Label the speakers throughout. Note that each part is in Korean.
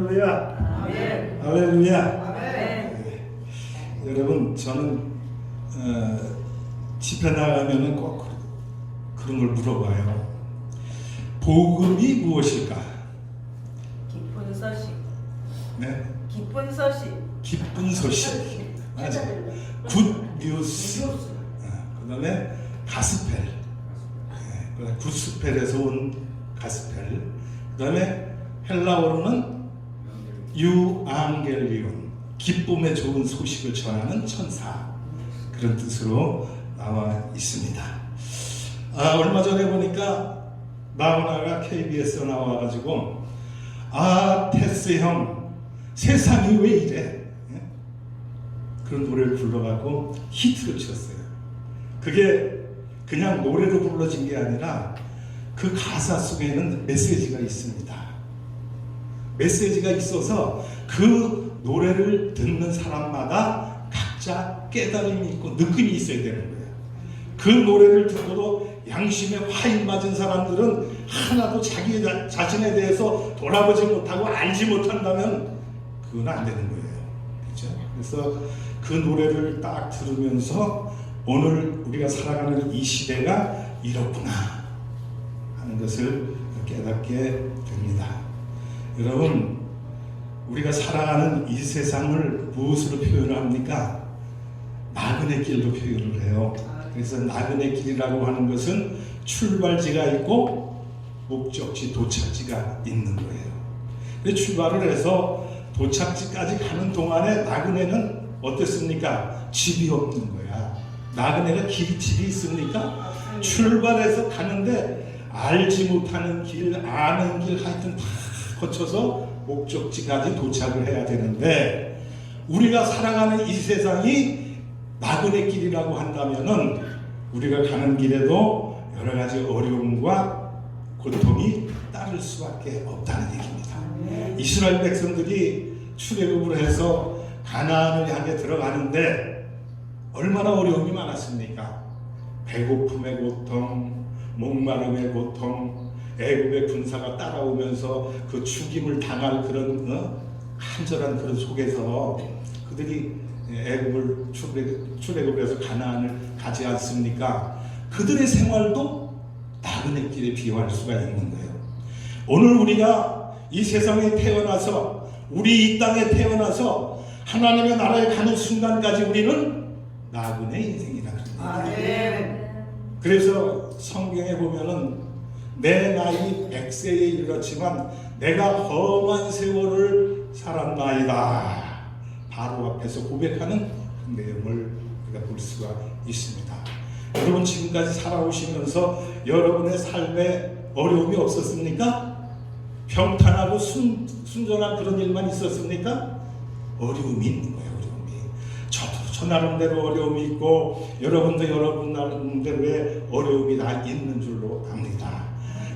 Speaker 1: 할렐루야.
Speaker 2: 아멘.
Speaker 1: 할렐루야.
Speaker 2: 아멘.
Speaker 1: 네. 여러분, 저는 집회 나가면은 꼭 그런 걸 물어봐요. 복음이 무엇일까?
Speaker 2: 기쁜 소식.
Speaker 1: 네,
Speaker 2: 기쁜 소식.
Speaker 1: 기쁜 소식. 맞아. 굿 뉴스. 그다음에 가스펠. 네, 굿스펠에서 온 가스펠. 그다음에 헬라어로는 유앙겔리온, 기쁨의 좋은 소식을 전하는 천사, 그런 뜻으로 나와 있습니다. 얼마 전에 보니까 나훈아가 KBS에 나와가지고 테스 형 세상이 왜 이래? 그런 노래를 불러가지고 히트를 쳤어요. 그게 그냥 노래로 불러진 게 아니라 그 가사 속에는 메시지가 있습니다. 메시지가 있어서 그 노래를 듣는 사람마다 각자 깨달음이 있고 느낌이 있어야 되는 거예요. 그 노래를 듣고도 양심에 화인 맞은 사람들은 하나도 자기 자신에 대해서 돌아보지 못하고 알지 못한다면 그건 안 되는 거예요. 그렇죠? 그래서 그 노래를 딱 들으면서 오늘 우리가 살아가는 이 시대가 이렇구나 하는 것을 깨닫게 됩니다. 여러분, 우리가 살아가는 이 세상을 무엇으로 표현합니까? 나그네 길로 표현을 해요. 그래서 나그네 길이라고 하는 것은 출발지가 있고 목적지, 도착지가 있는 거예요. 근데 출발을 해서 도착지까지 가는 동안에 나그네는 어땠습니까? 집이 없는 거야. 나그네가 집이 있습니까? 출발해서 가는데 알지 못하는 길, 아는 길 하여튼 다 거쳐서 목적지까지 도착을 해야 되는데, 우리가 살아가는 이 세상이 나그네 길이라고 한다면은 우리가 가는 길에도 여러 가지 어려움과 고통이 따를 수밖에 없다는 얘기입니다. 이스라엘 백성들이 출애굽을 해서 가나안을 향해 들어가는데 얼마나 어려움이 많았습니까? 배고픔의 고통, 목마름의 고통, 애굽의 군사가 따라오면서 그 죽임을 당할 그런 간절한 그런 속에서 그들이 애굽을 출애굽해서 가나안을 가지 않습니까? 그들의 생활도 나그네 길에 비유할 수가 있는 거예요. 오늘 우리가 이 세상에 태어나서, 우리 이 땅에 태어나서 하나님의 나라에 가는 순간까지 우리는 나그네 인생이라는 거예요. 그래서 성경에 보면은 내 나이 100세에 이르렀지만 내가 험한 세월을 살았나이다, 바로 앞에서 고백하는 그 내용을 우리가 볼 수가 있습니다. 여러분, 지금까지 살아오시면서 여러분의 삶에 어려움이 없었습니까? 평탄하고 순전한 그런 일만 있었습니까? 어려움이 있는 거예요. 어려움이. 저도 저 나름대로 어려움이 있고 여러분도 여러분 나름대로의 어려움이 다 있는 줄로 압니다.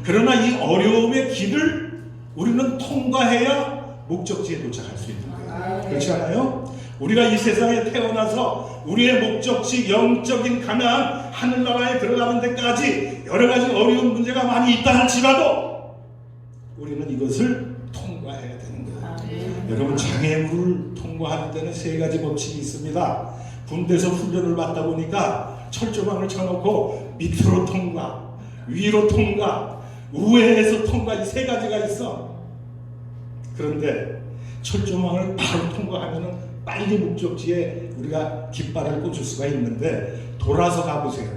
Speaker 1: 그러나 이 어려움의 길을 우리는 통과해야 목적지에 도착할 수 있는 거예요. 그렇지 않아요? 우리가 이 세상에 태어나서 우리의 목적지, 영적인 가나안, 하늘나라에 들어가는 데까지 여러 가지 어려운 문제가 많이 있다 할지라도 우리는 이것을 통과해야 되는 거예요. 여러분, 장애물을 통과하는 데는 세 가지 법칙이 있습니다. 군대에서 훈련을 받다 보니까 철조망을 쳐놓고 밑으로 통과, 위로 통과, 우회해서 통과, 이 세 가지가 있어. 그런데 철조망을 바로 통과하면 빨리 목적지에 우리가 깃발을 꽂을 수가 있는데, 돌아서 가보세요.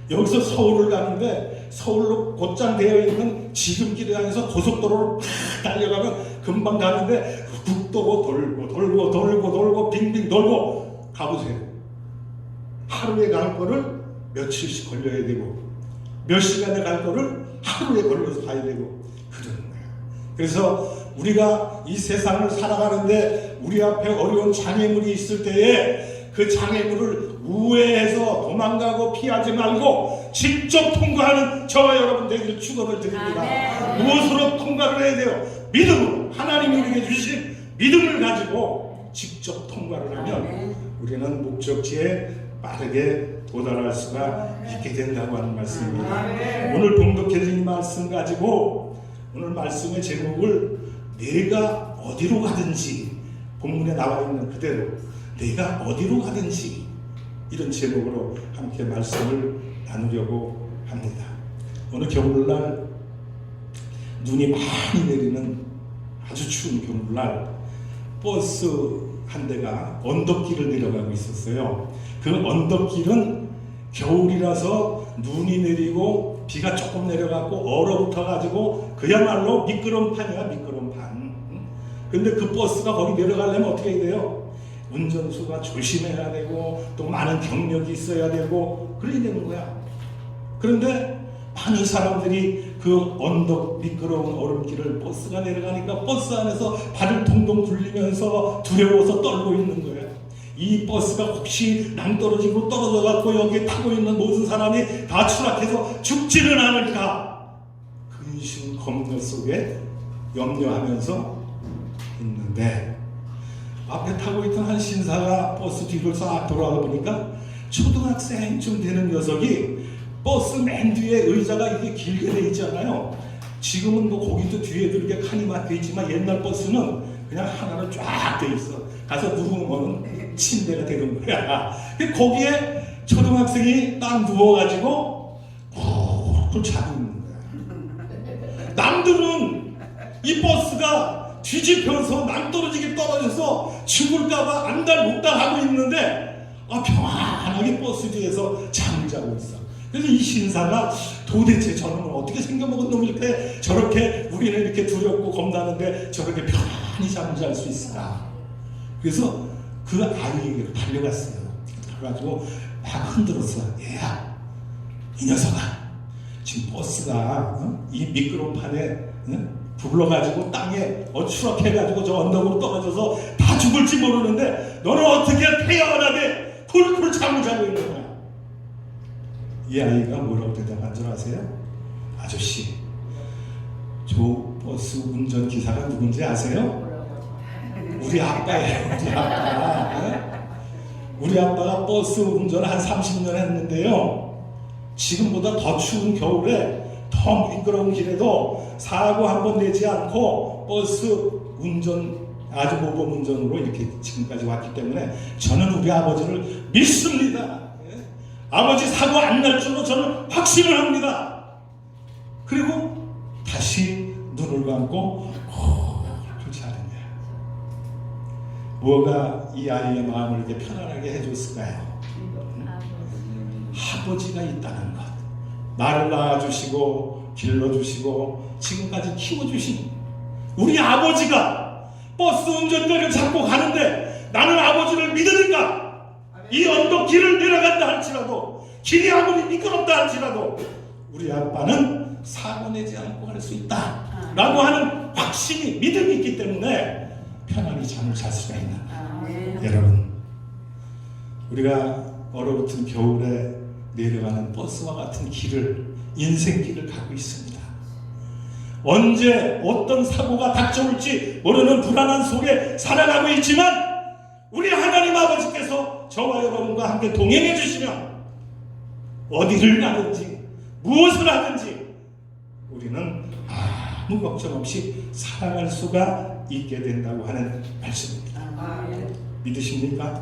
Speaker 1: 여기서 서울을 가는데 서울로 곧장 되어 있는 지름길을 향해서 고속도로를 팍 달려가면 금방 가는데 국도로 돌고 빙빙 돌고 가보세요. 하루에 갈 거를 며칠씩 걸려야 되고 몇 시간에 갈 거를 하루에 걸려서 가야 되고 그러는 거예요. 그래서 우리가 이 세상을 살아가는데 우리 앞에 어려운 장애물이 있을 때에 그 장애물을 우회해서 도망가고 피하지 말고 직접 통과하는 저와 여러분 되기를 축원을 드립니다. 무엇으로 통과를 해야 돼요? 믿음으로. 하나님이 우리에게 주신 믿음을 가지고 직접 통과를 하면 우리는 목적지에 빠르게 도달할 수가 있게 된다고 하는 말씀입니다. 오늘 봉독해드린 말씀 가지고 오늘 말씀의 제목을 내가 어디로 가든지, 본문에 나와 있는 그대로 내가 어디로 가든지, 이런 제목으로 함께 말씀을 나누려고 합니다. 오늘 겨울날 눈이 많이 내리는 아주 추운 겨울날 버스 한 대가 언덕길을 내려가고 있었어요. 그 언덕길은 겨울이라서 눈이 내리고 비가 조금 내려가고 얼어붙어가지고 그야말로 미끄럼판이야, 미끄럼판. 근데 그 버스가 거기 내려가려면 어떻게 해야 돼요? 운전수가 조심해야 되고 또 많은 경력이 있어야 되고 그래야 되는 거야. 그런데 많은 사람들이 그 언덕 미끄러운 얼음길을 버스가 내려가니까 버스 안에서 발을 동동 굴리면서 두려워서 떨고 있는 거예요. 이 버스가 혹시 낭떠러지고 떨어져갖고 여기에 타고 있는 모든 사람이 다 추락해서 죽지는 않을까, 근심 걱정 속에 염려하면서 있는데, 앞에 타고 있던 한 신사가 버스 뒤를 싹 돌아가 보니까 초등학생쯤 되는 녀석이 버스 맨 뒤에 의자가 이렇게 길게 돼 있잖아요. 지금은 뭐 거기도 뒤에도 이렇게 칸이 막혀 있지만 옛날 버스는 그냥 하나로 쫙 돼 있어. 가서 누우면 침대가 되는 거야. 거기에 초등학생이 딱 누워가지고 푹 자고 있는 거야. 남들은 이 버스가 뒤집혀서 낭떠러지게 떨어져서 죽을까봐 안달복달 하고 있는데 평안하게 버스 뒤에서 잠을 자고 있어. 그래서 이 신사가 도대체 저놈은 어떻게 생겨먹은 놈이 이렇게 저렇게 우리는 이렇게 두렵고 겁나는데 저렇게 편안히 잠을 잘 수 있을까. 그래서 그 아이에게 달려갔어요. 그래가지고 막 흔들었어. 얘야, 이 녀석아, 지금 버스가 이 미끄럼판에 굴러가지고 땅에 추락해가지고 저 언덕으로 떨어져서 다 죽을지 모르는데 너는 어떻게 태연하게 쿨쿨 잠을 자고 있는 거야. 이 아이가 뭐라고 대답한 줄 아세요? 아저씨, 저 버스 운전기사가 누군지 아세요? 우리 아빠예요. 우리 아빠. 우리 아빠가 버스 운전을 한 30년 했는데요, 지금보다 더 추운 겨울에 더 미끄러운 길에도 사고 한 번 내지 않고 버스 운전, 아주 모범 운전으로 이렇게 지금까지 왔기 때문에 저는 우리 아버지를 믿습니다. 아버지 사고 안 날 줄로 저는 확신을 합니다. 그리고 다시 눈을 감고 그렇지 않느냐. 뭐가 이 아이의 마음을 이렇게 편안하게 해줬을까요? 아버지가 있다는 것. 나를 낳아주시고 길러주시고 지금까지 키워주신 우리 아버지가 버스 운전대를 잡고 가는데 나는 아버지를 믿으니까 이 언덕 길을 내려간다 할지라도, 길이 아무리 미끄럽다 할지라도 우리 아빠는 사고 내지 않고 갈 수 있다 라고 하는 확신이, 믿음이 있기 때문에 편안히 잠을 잘 수가 있는 거예요. 여러분, 우리가 얼어붙은 겨울에 내려가는 버스와 같은 길을, 인생길을 가고 있습니다. 언제 어떤 사고가 닥쳐올지 모르는 불안한 속에 살아가고 있지만 우리 하나님 아버지께서 저와 여러분과 함께 동행해 주시면 어디를 가든지 무엇을 하든지 우리는 아무 걱정 없이 살아갈 수가 있게 된다고 하는 말씀입니다. 믿으십니까?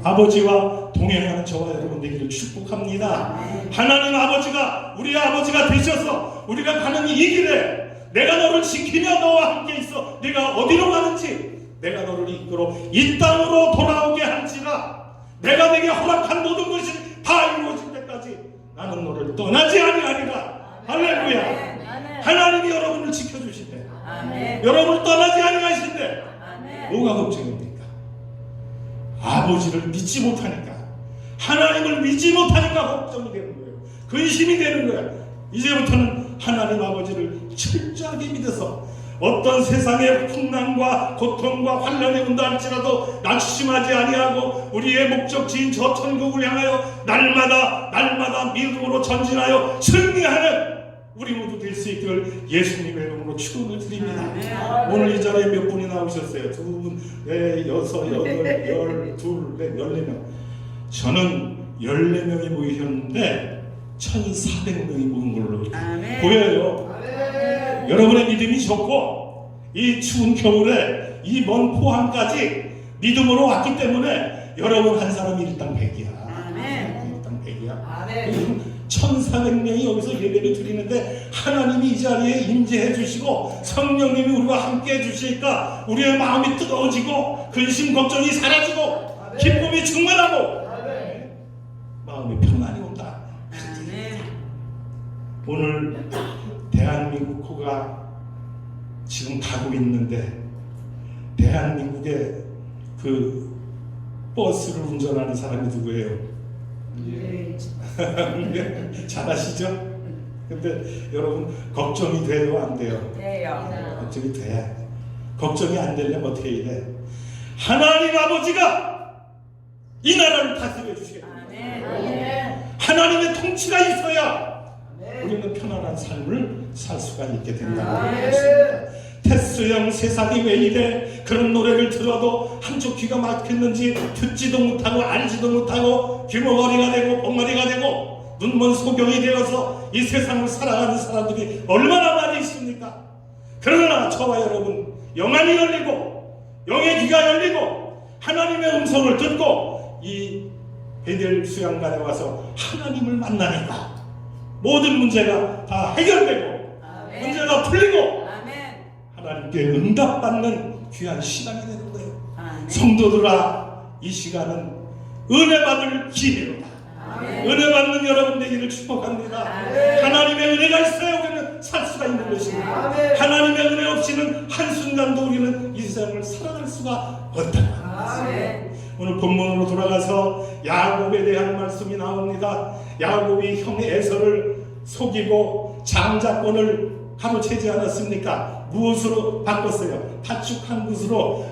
Speaker 1: 아버지와 동행하는 저와 여러분 되기를 축복합니다. 하나님 아버지가 우리 아버지가 되셔서 우리가 가는 이 길에 내가 너를 지키며 너와 함께 있어 내가 어디로 가는지 내가 너를 이끌어 이 땅으로 돌아오게 할지라, 내가 내게 허락한 모든 것이 다 이루어질 때까지 나는 너를 떠나지 아니하리라. 할렐루야. 하나님이 여러분을 지켜주신대. 여러분을 떠나지 아니하신대. 뭐가 걱정입니까? 아버지를 믿지 못하니까, 하나님을 믿지 못하니까 걱정이 되는 거예요. 근심이 되는 거예요. 이제부터는 하나님 아버지를 철저하게 믿어서 어떤 세상의 풍랑과 고통과 환난이 온다 할지라도 낙심하지 아니하고 우리의 목적지인 저 천국을 향하여 날마다 믿음으로 전진하여 승리하는 우리 모두 될 수 있기를 예수님의 이름으로 축원을 드립니다. 오늘 이 자리에 몇 분이 나오셨어요? 2분, 6, 8, 12, 14명. 저는 14명이 모이셨는데 1,400명이 모인 걸로 보여요. 여러분의 믿음이 좋고 이 추운 겨울에 이 먼 포항까지 믿음으로 왔기 때문에 여러분 한 사람이 일당백이야.
Speaker 2: 아멘.
Speaker 1: 일당백이야.
Speaker 2: 아멘.
Speaker 1: 1400명이 여기서 예배를 드리는데 하나님이 이 자리에 임재해 주시고 성령님이 우리와 함께 해 주시니까 우리의 마음이 뜨거워지고 근심 걱정이 사라지고 기쁨이 충만하고 마음의 평안이 온다.
Speaker 2: 아멘.
Speaker 1: 오늘 대한민국 호가 지금 가고 있는데 대한민국의 그 버스를 운전하는 사람이 누구예요? 잘 아시죠? 근데 여러분 걱정이 돼요 안 돼요?
Speaker 2: 돼요.
Speaker 1: 걱정이 돼. 걱정이 안 되려면 어떻게 해야 돼? 하나님 아버지가 이 나라를 다스려 주시겠다.
Speaker 2: 아멘.
Speaker 1: 하나님의 통치가 있어야 우리는 편안한 삶을 살 수가 있게 된다는 것입니다. 테스형 세상이 왜 이래? 그런 노래를 들어도 한쪽 귀가 막혔는지 듣지도 못하고 알지도 못하고 귀머거리가 되고 벙어리가 되고 눈먼 소경이 되어서 이 세상을 살아가는 사람들이 얼마나 많이 있습니까? 그러나 저와 여러분 영안이 열리고 영의 귀가 열리고 하나님의 음성을 듣고 이 베델 수양관에 와서 하나님을 만나니까 모든 문제가 다 해결되고
Speaker 2: 아멘.
Speaker 1: 문제가 풀리고
Speaker 2: 아멘.
Speaker 1: 하나님께 응답받는 귀한 시간이 되는 거예요.
Speaker 2: 아멘.
Speaker 1: 성도들아, 이 시간은 은혜 받을 기회로다.
Speaker 2: 아멘.
Speaker 1: 은혜 받는 여러분 되기를 축복합니다.
Speaker 2: 아멘.
Speaker 1: 하나님의 은혜가 있어야 우리는 살 수가 있는 것입니다.
Speaker 2: 아멘.
Speaker 1: 하나님의 은혜 없이는 한순간도 우리는 이 세상을 살아갈 수가 없다.
Speaker 2: 아멘.
Speaker 1: 오늘 본문으로 돌아가서 야곱에 대한 말씀이 나옵니다. 야곱이 형 에서를 속이고 장자권을 가로채지 않았습니까? 무엇으로 바꿨어요? 팥죽한 것으로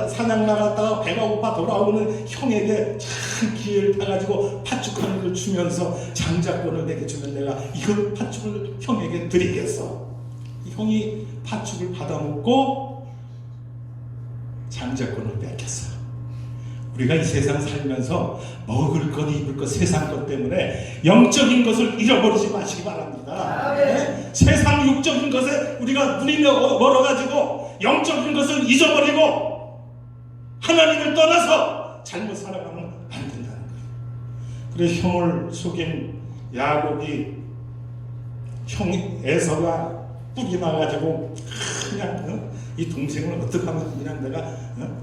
Speaker 1: 사냥 나갔다가 배가 고파 돌아오는 형에게 참 기회를 타가지고 팥죽한 것을 주면서 장자권을 내게 주면 내가 이걸 팥죽을 형에게 드리겠어. 형이 팥죽을 받아먹고 장자권을 뺏겼어. 우리가 이 세상 살면서 먹을 것, 입을 것, 세상 것 때문에 영적인 것을 잃어버리지 마시기 바랍니다. 네? 세상 육적인 것에 우리가 눈이 멀어가지고 영적인 것을 잊어버리고 하나님을 떠나서 잘못 살아가면 안 된다는 거예요. 그래서 형을 속인 야곱이 형 에서가 뿔이 나가지고 그냥 이 동생을 어떻게 하면 그냥 내가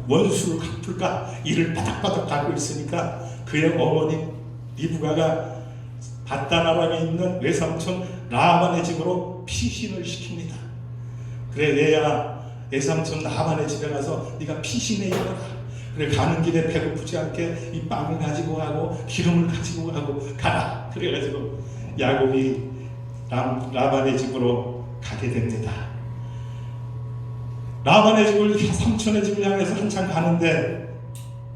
Speaker 1: 원수를 갚을까 이를 바닥바닥 가고 있으니까 그의 어머니 리브가가 바단 아람에 있는 외삼촌 라반의 집으로 피신을 시킵니다. 그래 얘야 외삼촌 라반의 집에 가서 네가 피신해 입어라. 그래 가는 길에 배고프지 않게 이 빵을 가지고 가고 기름을 가지고 가고 가라. 그래가지고 야곱이 라반의 집으로 가게 됩니다. 라반의 집을 삼촌의 집을 향해서 한참 가는데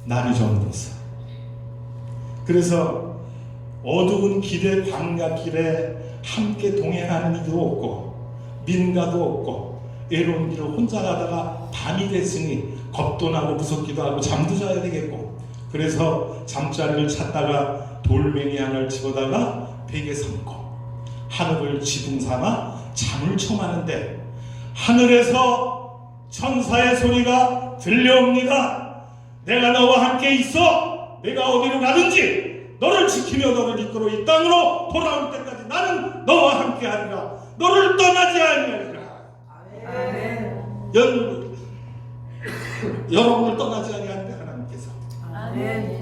Speaker 1: 날이 좀 들었어. 그래서 어두운 길에 광야 길에 함께 동행하는 이도 없고 민가도 없고 외로운 길을 혼자 가다가 밤이 됐으니 겁도 나고 무섭기도 하고 잠도 자야 되겠고 그래서 잠자리를 찾다가 돌멩이 하나를 집어다가 베개 삼고 하늘을 지붕 삼아 잠을 청하는데 하늘에서 천사의 소리가 들려옵니다. 내가 너와 함께 있어. 내가 어디로 가든지 너를 지키며 너를 이끌어 이 땅으로 돌아올 때까지 나는 너와 함께 하리라. 너를 떠나지 아니하리라.
Speaker 2: 아멘.
Speaker 1: 여러분을 떠나지 아니하는데 하나님께서
Speaker 2: 아멘.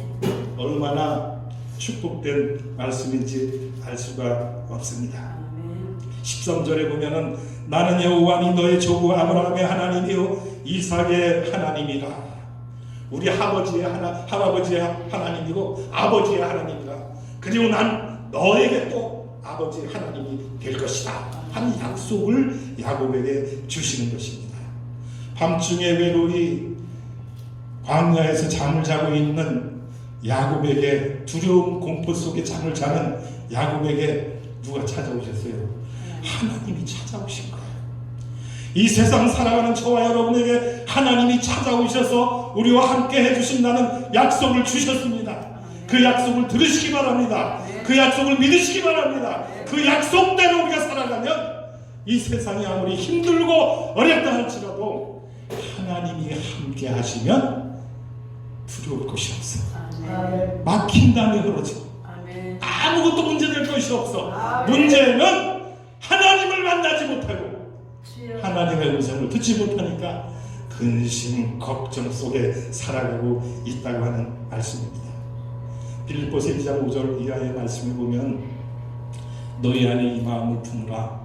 Speaker 1: 얼마나 축복된 말씀인지 알 수가 없습니다.
Speaker 2: 아멘.
Speaker 1: 13절에 보면은 나는 여호와니 너의 조부 아브라함의 하나님이요 이삭의 하나님이라. 우리 할아버지의 하나님이고 아버지의 하나님이라. 그리고 난 너에게 또 아버지 하나님이 될 것이다 하는 약속을 야곱에게 주시는 것입니다. 밤중에 외로이 광야에서 잠을 자고 있는 야곱에게 두려움 공포 속에 잠을 자는 야곱에게 누가 찾아오셨어요? 하나님이 찾아오신 거예요. 이 세상 살아가는 저와 여러분에게 하나님이 찾아오셔서 우리와 함께 해주신다는 약속을 주셨습니다. 그 약속을 들으시기 바랍니다. 그 약속을 믿으시기 바랍니다. 그 약속대로 우리가 살아가면 이 세상이 아무리 힘들고 어렵다 할지라도 하나님이 함께 하시면 두려울 것이 없어.
Speaker 2: 아멘.
Speaker 1: 막힌 담이 흐러지고
Speaker 2: 아멘.
Speaker 1: 아무것도 문제될 것이 없어.
Speaker 2: 아멘.
Speaker 1: 문제는 하나님을 만나지 못하고
Speaker 2: 주여.
Speaker 1: 하나님의 음성을 듣지 못하니까 근심 걱정 속에 살아가고 있다고 하는 말씀입니다. 빌립보서 2장 5절 이하의 말씀을 보면 너희 안에 이 마음을 품으라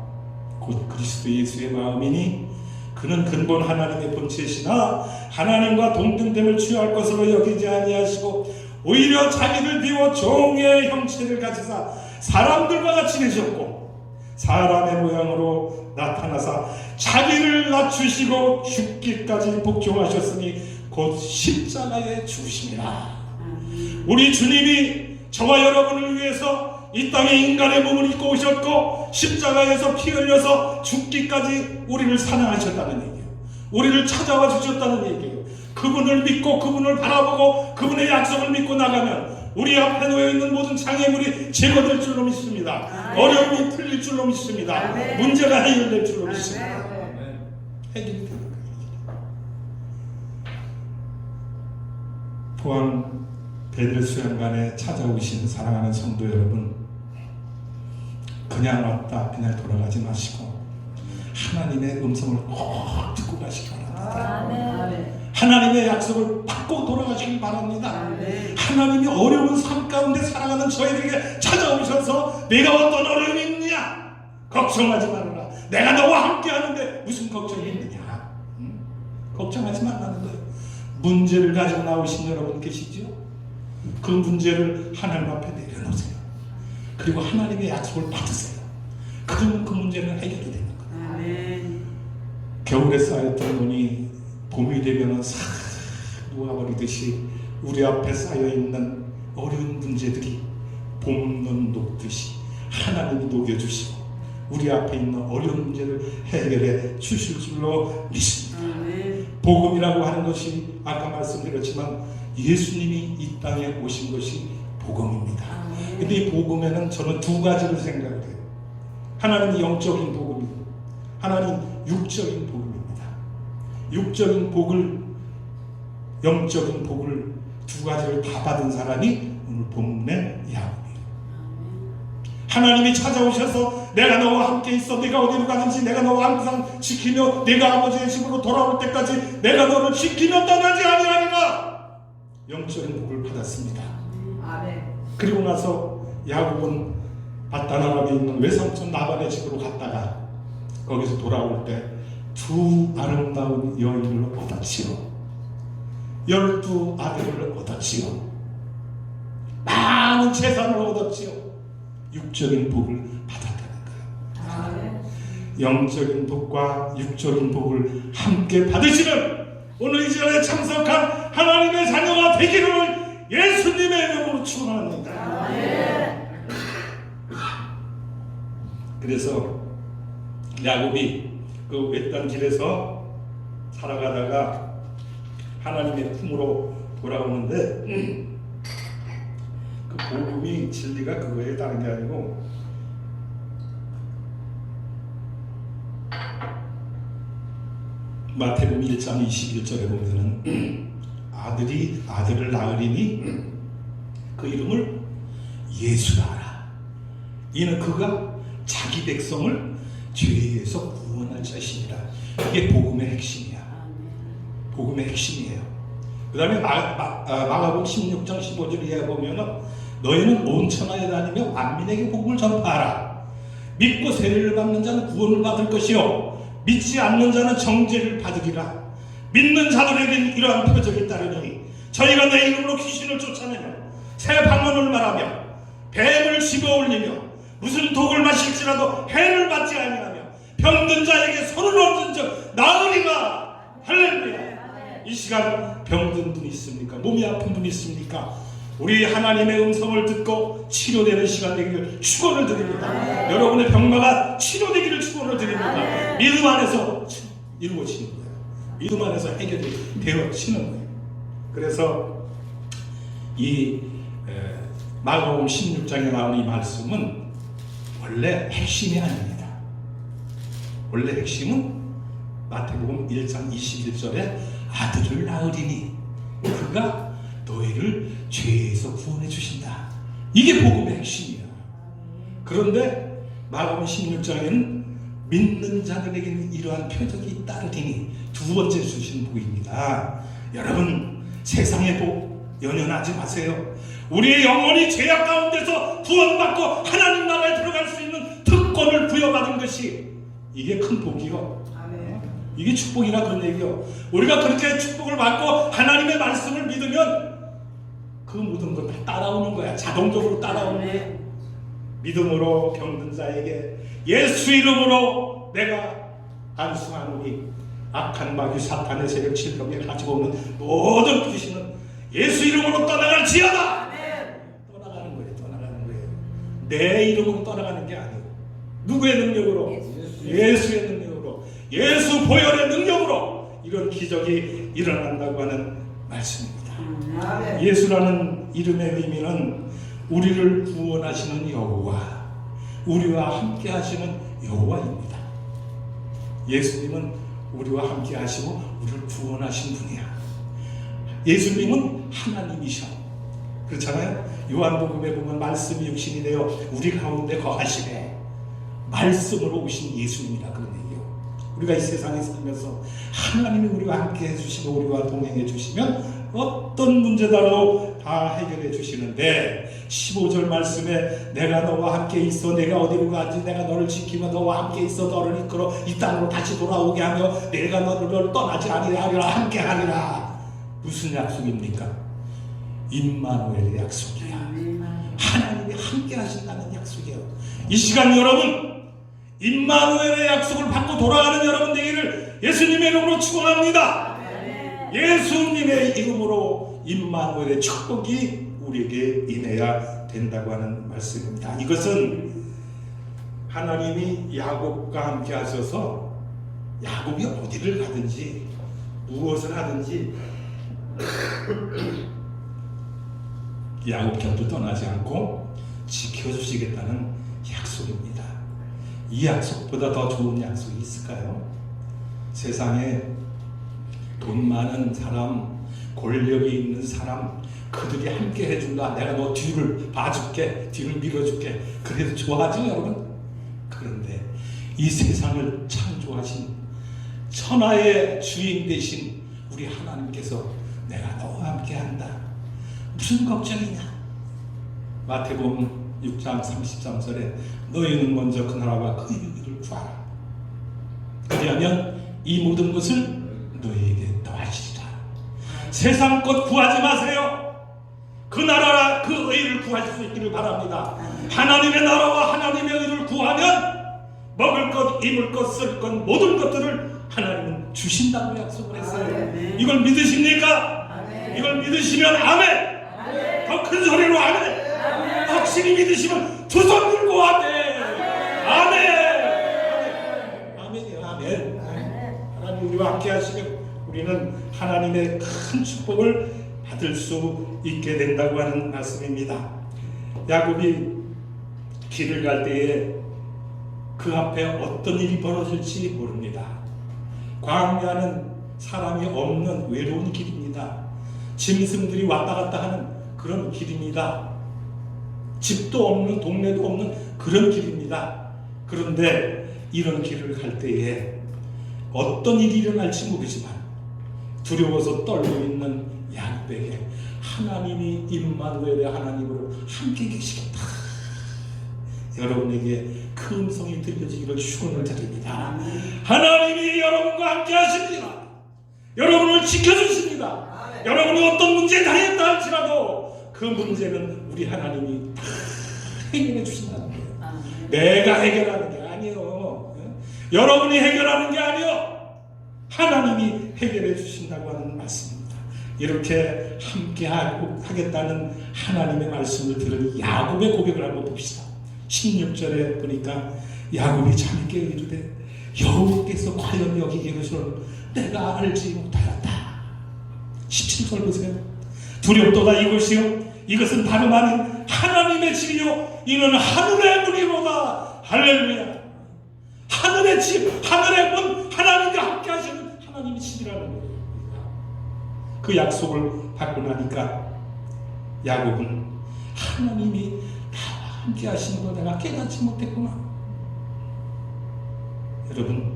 Speaker 1: 곧 그리스도 예수의 마음이니 그는 근본 하나님의 본체시나 하나님과 동등됨을 취할 것으로 여기지 아니하시고 오히려 자기를 비워 종의 형체를 가지사 사람들과 같이 계셨고 사람의 모양으로 나타나사 자기를 낮추시고 죽기까지 복종하셨으니 곧 십자가에 죽으심이라. 우리 주님이 저와 여러분을 위해서 이 땅에 인간의 몸을 입고 오셨고 십자가에서 피 흘려서 죽기까지 우리를 사랑하셨다는 얘기예요. 우리를 찾아와 주셨다는 얘기예요. 그분을 믿고 그분을 바라보고 그분의 약속을 믿고 나가면 우리 앞에 놓여있는 모든 장애물이 제거될 줄로 믿습니다.
Speaker 2: 아멘.
Speaker 1: 어려움이 풀릴 줄로 믿습니다.
Speaker 2: 아멘.
Speaker 1: 문제가 해결될 줄로 믿습니다.
Speaker 2: 아멘.
Speaker 1: 해결이 되는 거예요. 포항 베들 수양관에 찾아오신 사랑하는 성도 여러분, 그냥 왔다 그냥 돌아가지 마시고 하나님의 음성을 꼭 듣고 가시기 바랍니다.
Speaker 2: 아멘.
Speaker 1: 하나님의 약속을 받고 돌아가시길 바랍니다.
Speaker 2: 아멘.
Speaker 1: 하나님이 어려운 삶 가운데 살아가는 저희들에게 찾아오셔서 내가 어떤 어려움이 있느냐 걱정하지 말아라. 내가 너와 함께 하는데 무슨 걱정이 있느냐. 걱정하지 말라는 거예요. 문제를 가지고 나오신 여러분 계시죠? 그 문제를 하나님 앞에 내려놓으세요. 그리고 하나님의 약속을 받으세요. 그러면 그 문제는 해결이 되는 거예요.
Speaker 2: 아멘.
Speaker 1: 겨울에 쌓였던 눈이 봄이 되면 싹 녹아버리듯이 우리 앞에 쌓여있는 어려운 문제들이 봄눈 녹듯이 하나님이 녹여주시고 우리 앞에 있는 어려운 문제를 해결해 주실 줄로 믿습니다.
Speaker 2: 아멘.
Speaker 1: 복음이라고 하는 것이 아까 말씀드렸지만 예수님이 이 땅에 오신 것이 복음입니다.
Speaker 2: 아멘.
Speaker 1: 근데 이 복음에는 저는 두 가지를 생각을 해요. 하나는 영적인 복음이고 하나는 육적인 복음입니다. 육적인 복을, 영적인 복을 두 가지를 다 받은 사람이 오늘 본문의 야곱이에요. 하나님이 찾아오셔서 내가 너와 함께 있어. 네가 어디로 가든지 내가 너와 항상 지키며 네가 아버지의 집으로 돌아올 때까지 내가 너를 지키며 떠나지 아니하리라. 영적인 복을 받았습니다.
Speaker 2: 아멘.
Speaker 1: 그리고 나서 야곱은 바다나람에 있는 외삼촌 라반의 집으로 갔다가 거기서 돌아올 때 두 아름다운 여인을 얻었지요. 12 아들을 얻었지요. 많은 재산을 얻었지요. 육적인 복을 받았다는 거예요.
Speaker 2: 아멘.
Speaker 1: 영적인 복과 육적인 복을 함께 받으시는 오늘 이 자리에 참석한 하나님의 자녀가 되기를 예수님의 이름으로 축원합니다.
Speaker 2: 아멘.
Speaker 1: 그래서 야곱이 그 외딴 길에서 살아가다가 하나님의 품으로 돌아오는데 그 복음이 진리가 그거에 다른 게 아니고 마태복음 1장 21절에 보면은 아들을 낳으리니 그 이름을 예수라 하라. 이는 그가 자기 백성을 죄에서 구원할 자신이라. 이게 복음의 핵심이야. 복음의 핵심이에요. 그 다음에 마가복음 16장 15절에 보면은 너희는 온 천하에 다니며 만민에게 복음을 전파하라. 믿고 세례를 받는 자는 구원을 받을 것이요 믿지 않는 자는 정죄를 받으리라. 믿는 자들에게는 이러한 표적이 따르니 저희가 내 이름으로 귀신을 쫓아내며 새 방언을 말하며 뱀을 집어올리며 무슨 독을 마실지라도 해를 받지 아니하며 병든 자에게 손을 얹은 적 나으리라. 할렐루야. 이 시간 병든 분 있습니까? 몸이 아픈 분 있습니까? 우리 하나님의 음성을 듣고 치료되는 시간 되기를 축원을 드립니다. 여러분의 병마가 치료되기를 축원을 드립니다. 믿음 안에서 이루어지는 거예요. 믿음 안에서 해결이 되어지는 거예요. 그래서 이 마가복음 16장에 나오는 이 말씀은 원래 핵심이 아닙니다. 원래 핵심은 마태복음 1장 21절에 아들을 낳으리니 그가 너희를 죄에서 구원해 주신다. 이게 복음의 핵심이야. 그런데 마가복음 16장에는 믿는 자들에게는 이러한 표적이 따르리니 두 번째 주신 복입니다. 여러분, 세상의 복 연연하지 마세요. 우리의 영혼이 죄악 가운데서 구원받고 하나님 나라에 들어갈 수 있는 특권을 부여받은 것이 이게 큰 복이요.
Speaker 2: 아멘.
Speaker 1: 이게 축복이라 그런 얘기요. 우리가 그렇게 축복을 받고 하나님의 말씀을 믿으면 그 모든 걸 다 따라오는 거야. 자동적으로 따라오는 거야. 믿음으로 병든 자에게 예수 이름으로 내가 안수하노니 악한 마귀 사탄의 세력 질병에 가지고 오는 모든 귀신은 예수 이름으로 떠나갈지어다. 떠나가는 거예요. 떠나가는 거예요. 내 이름으로 떠나가는 게 아니에요. 누구의 능력으로? 예수의 능력으로, 예수 보혈의 능력으로 이런 기적이 일어난다고 하는 말씀입니다.
Speaker 2: 아멘.
Speaker 1: 예수라는 이름의 의미는 우리를 구원하시는 여호와, 우리와 함께 하시는 여호와입니다. 예수님은 우리와 함께 하시고 우리를 구원하신 분이야. 예수님은 하나님이셔. 그렇잖아요. 요한복음에 보면 말씀이 육신이 되어 우리 가운데 거하시네. 말씀으로 오신 예수님이라 그런 얘기예요. 우리가 이 세상에 살면서 하나님이 우리와 함께 해주시고 우리와 동행해 주시면 어떤 문제다라도 다 해결해 주시는데 15절 말씀에 내가 너와 함께 있어 내가 어디로 가지 내가 너를 지키며 너와 함께 있어 너를 이끌어 이 땅으로 다시 돌아오게 하며 내가 너를 떠나지 아니하리라 함께 하리라. 무슨 약속입니까? 임마누엘의 약속이야. 하나님이 함께 하신다는 약속이에요. 이 시간 여러분 임마누엘의 약속을 받고 돌아가는 여러분 되기를 예수님의 이름으로 축원합니다. 예수님의 이름으로 임마누엘의 축복이 우리에게 임해야 된다고 하는 말씀입니다. 이것은 하나님이 야곱과 함께 하셔서 야곱이 어디를 가든지 무엇을 하든지 야곱 곁을 떠나지 않고 지켜주시겠다는 약속입니다. 이 약속보다 더 좋은 약속이 있을까요? 세상에 돈 많은 사람, 권력이 있는 사람, 그들이 함께 해준다. 내가 너 뒤를 봐줄게, 뒤를 밀어줄게. 그래도 좋아하죠, 여러분? 그런데 이 세상을 창조하신 천하의 주인 되신 우리 하나님께서 내가 너와 함께 한다. 무슨 걱정이냐? 마태복음 6장 33절에 너희는 먼저 그 나라와 그 의를 구하라. 그리하면 이 모든 것을 너희에게 더하시리라. 세상 것 구하지 마세요. 그 나라라 그 의를 구하실 수 있기를 바랍니다. 하나님의 나라와 하나님의 의를 구하면 먹을 것, 입을 것, 쓸 것 모든 것들을 하나님은 주신다고 약속을 했어요. 이걸 믿으십니까? 이걸 믿으시면 아멘. 더 큰 소리로 아멘. 확실히 믿으시면 두 손 들고 아멘. 아멘. 아멘이요. 아멘. 하나님 우리와 함께 하시면 우리는 하나님의 큰 축복을 받을 수 있게 된다고 하는 말씀입니다. 야곱이 길을 갈 때에 그 앞에 어떤 일이 벌어질지 모릅니다. 광야는 사람이 없는 외로운 길입니다. 짐승들이 왔다 갔다 하는 그런 길입니다. 집도 없는 동네도 없는 그런 길입니다. 그런데 이런 길을 갈 때에 어떤 일이 일어날지 모르지만 두려워서 떨고 있는 야곱에게 하나님이 임마누엘의 하나님으로 함께 계시겠다. 여러분에게 그 음성이 들려지기를 축원을 드립니다. 하나님이 여러분과 함께 하십니다. 여러분을 지켜주십니다. 여러분이 어떤 문제에 당했다 할지라도 그 문제는 우리 하나님이 다 해결해 주신다는 거예요. 내가 해결하는 게 아니에요. 여러분이 해결하는 게 아니에요. 하나님이 해결해 주신다고 하는 말씀입니다. 이렇게 함께 하겠다는 하나님의 말씀을 들은 야곱의 고백을 한번 봅시다. 16절에 보니까 야곱이 잠이 깨어 이르되 여호와께서 과연 여기 계시는 내가 알지 못하였다. 17절 보세요. 두렵도다 이것이요 이것은 다름 아닌 하나님의 집이요 이는 하늘의 문이로다. 할렐루야. 하늘의 하나님의 집, 하늘의 문, 하나님과 함께 하시는 하나님의 집이라는 거예요. 그 약속을 받고 나니까 야곱은 하나님이 나와 함께 하시는 걸 내가 깨닫지 못했구나. 여러분,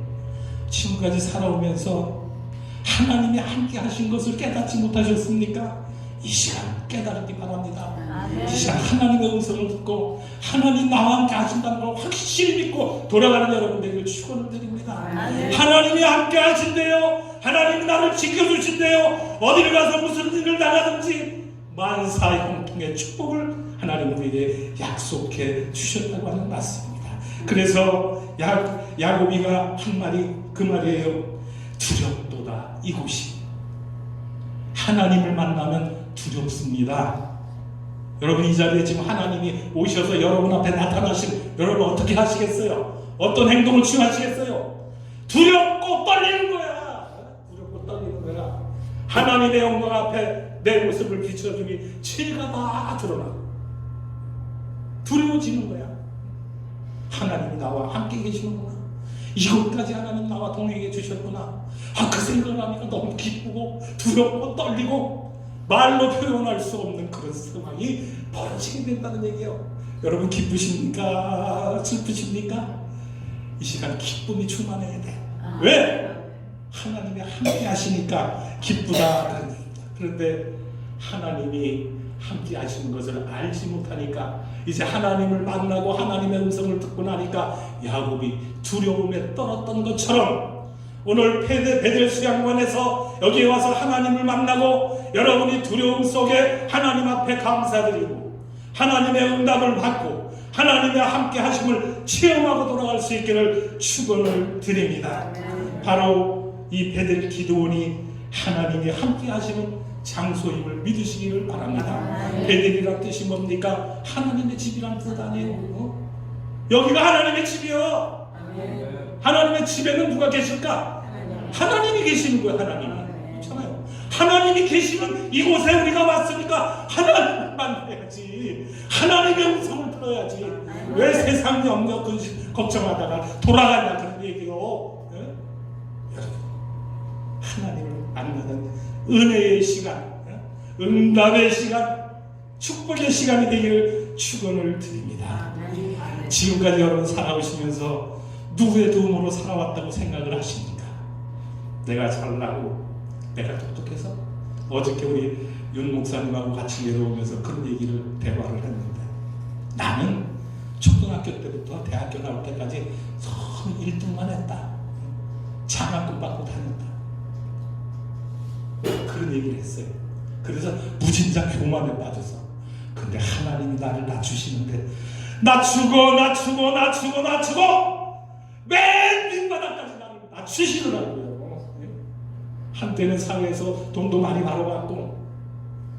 Speaker 1: 지금까지 살아오면서 하나님이 함께 하신 것을 깨닫지 못하셨습니까? 이 시간 깨달기 바랍니다. 이 시간 하나님의 음성을 듣고 하나님 나와 함께 하신다는 걸 확실히 믿고 돌아가는 여러분들에게 축원을 드립니다. 하나님이 함께 하신대요. 하나님이 나를 지켜주신대요. 어디를 가서 무슨 일을 당하든지 만사 형통의 축복을 하나님 우리에게 약속해 주셨다고 하는 말씀입니다. 그래서 야곱이가 한 말이 그 말이에요. 두렵도다. 이곳이 하나님을 만나면 두렵습니다. 여러분, 이 자리에 지금 하나님이 오셔서 여러분 앞에 나타나시면 여러분 어떻게 하시겠어요? 어떤 행동을 취하시겠어요? 두렵고 떨리는 거야. 두렵고 떨리는 거야. 하나님의 영광 앞에 내 모습을 비춰주니 죄가 다 드러나고 두려워지는 거야. 하나님이 나와 함께 계시는구나. 이곳까지 하나님 나와 동행해 주셨구나. 그 생각을 하니까 너무 기쁘고 두렵고 떨리고 말로 표현할 수 없는 그런 상황이 벌어지게 된다는 얘기예요. 여러분, 기쁘십니까? 슬프십니까? 이 시간 기쁨이 충만해야 돼. 왜? 하나님이 함께 하시니까 기쁘다. 그런데 하나님이 함께 하시는 것을 알지 못하니까 이제 하나님을 만나고 하나님의 음성을 듣고 나니까 야곱이 두려움에 떨었던 것처럼 오늘 베델 수양관에서 여기에 와서 하나님을 만나고 여러분이 두려움 속에 하나님 앞에 감사드리고 하나님의 응답을 받고 하나님의 함께 하심을 체험하고 돌아갈 수 있기를 축원을 드립니다. 바로 이 베델 기드온이 하나님이 함께 하시는 장소임을 믿으시기를 바랍니다. 베델이란 뜻이 뭡니까? 하나님의 집이란 뜻 아니에요. 여기가 하나님의 집이요. 하나님의 집에는 누가 계실까? 하나님이 계시는 거예요. 하나님이. 그렇잖아요. 하나님이 계시는 이곳에 우리가 왔으니까 하나님을 만나야지. 하나님의 음성을 들어야지. 왜 세상 염려 걱정하다가 돌아가냐 그런 얘기요. 네? 여러분, 하나님을 만나는 은혜의 시간, 응답의 시간, 축복의 시간이 되기를 축원을 드립니다. 지금까지 여러분 살아오시면서 누구의 도움으로 살아왔다고 생각을 하십니까? 내가 잘나고 내가 똑똑해서? 어저께 우리 윤 목사님하고 같이 내려오면서 그런 얘기를 대화를 했는데 나는 초등학교 때부터 대학교 나올 때까지 선 1등만 했다. 장학금 받고 다녔다. 그런 얘기를 했어요. 그래서 무진장 교만에 빠져서 근데 하나님이 나를 낮추시는데 낮추고 맨 밑바닥까지 나를 낮추시더라고요. 한때는 사회에서 돈도 많이 벌어왔고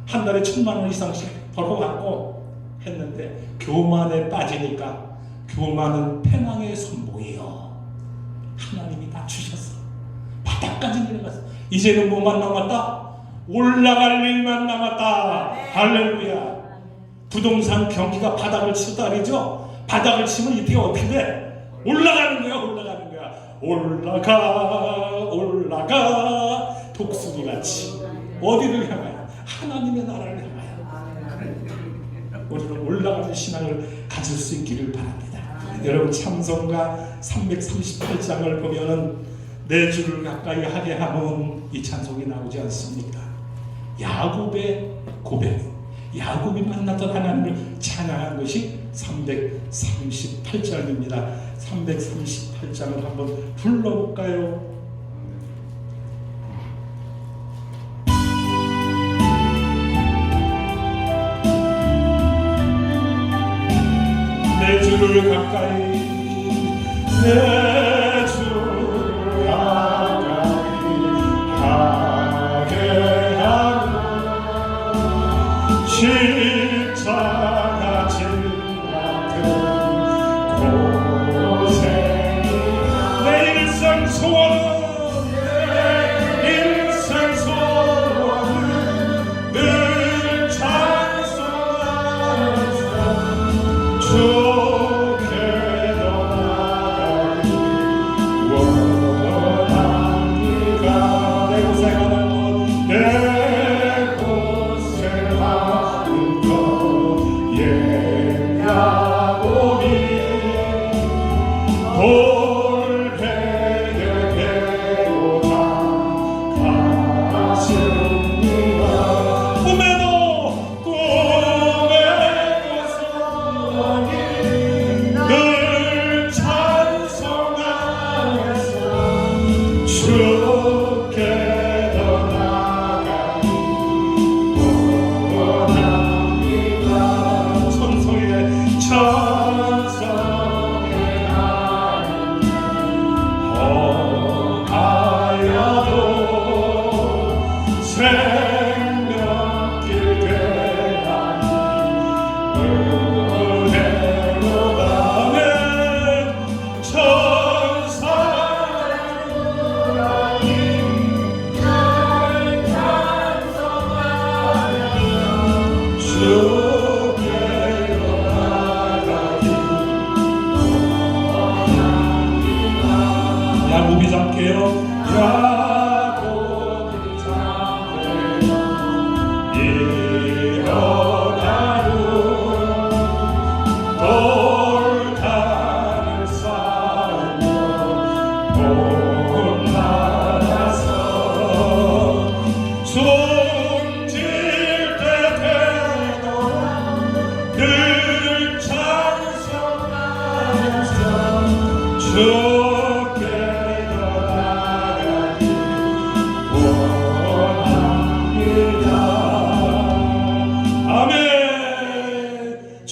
Speaker 1: 한 달에 1,000만 원 이상씩 벌어왔고 했는데 교만에 빠지니까 교만은 패망의 선봉이에요. 하나님이 낮추셨어. 바닥까지 내려갔어. 이제는 뭐만 남았다? 올라갈 일만 남았다. 할렐루야. 부동산 경기가 바닥을 치다리죠. 바닥을 치면 이때 어떻게 돼? 올라가는 거야. 올라가 독수리같이 어디를 향하여? 하나님의 나라를 향하여. 우리는 올라가는 신앙을 가질 수 있기를 바랍니다. 여러분, 찬송가 338장을 보면은 내 주를 가까이 하게 하면 이 찬송이 나오지 않습니까? 야곱의 고백, 야곱이 만났던 하나님을 찬양한 것이 338장입니다. 338장을 한번 불러볼까요? 내 주를 가까이 내 주를 가까이 하게 하고 십자가 진 같은 고생이 내 일생 소원은 늘 찬송하면서 주께 나가리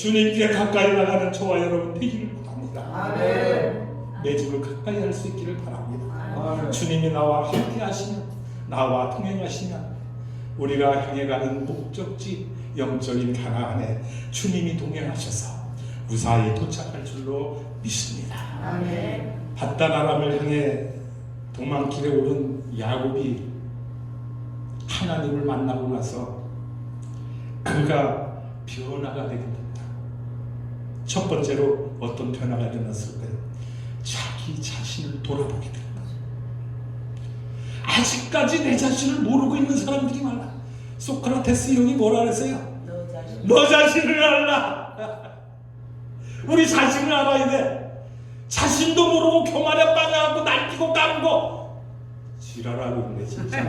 Speaker 1: 주님께 가까이 나가는 저와 여러분 되기를 바랍니다.
Speaker 2: 아멘.
Speaker 1: 내 주를 가까이 할 수 있기를 바랍니다.
Speaker 2: 아멘.
Speaker 1: 주님이 나와 함께 하시면, 나와 동행하시면 우리가 향해 가는 목적지 영적인 가나안에 주님이 동행하셔서 무사히 도착할 줄로 믿습니다.
Speaker 2: 아멘.
Speaker 1: 바다나람을 향해 도망길에 오른 야곱이 하나님을 만나고 나서 그가 변화가 되게 됩니다. 첫 번째로 어떤 변화가 일어났을까요? 자기 자신을 돌아보게 됩니다. 아직까지 내 자신을 모르고 있는 사람들이 많아. 소크라테스 형이 뭐라 그랬어요? 너 자신을 알라. 우리 자신을 알아야 돼. 자신도 모르고 교만에 빠져갖고 날뛰고 까고 지랄하고 있네 진짜.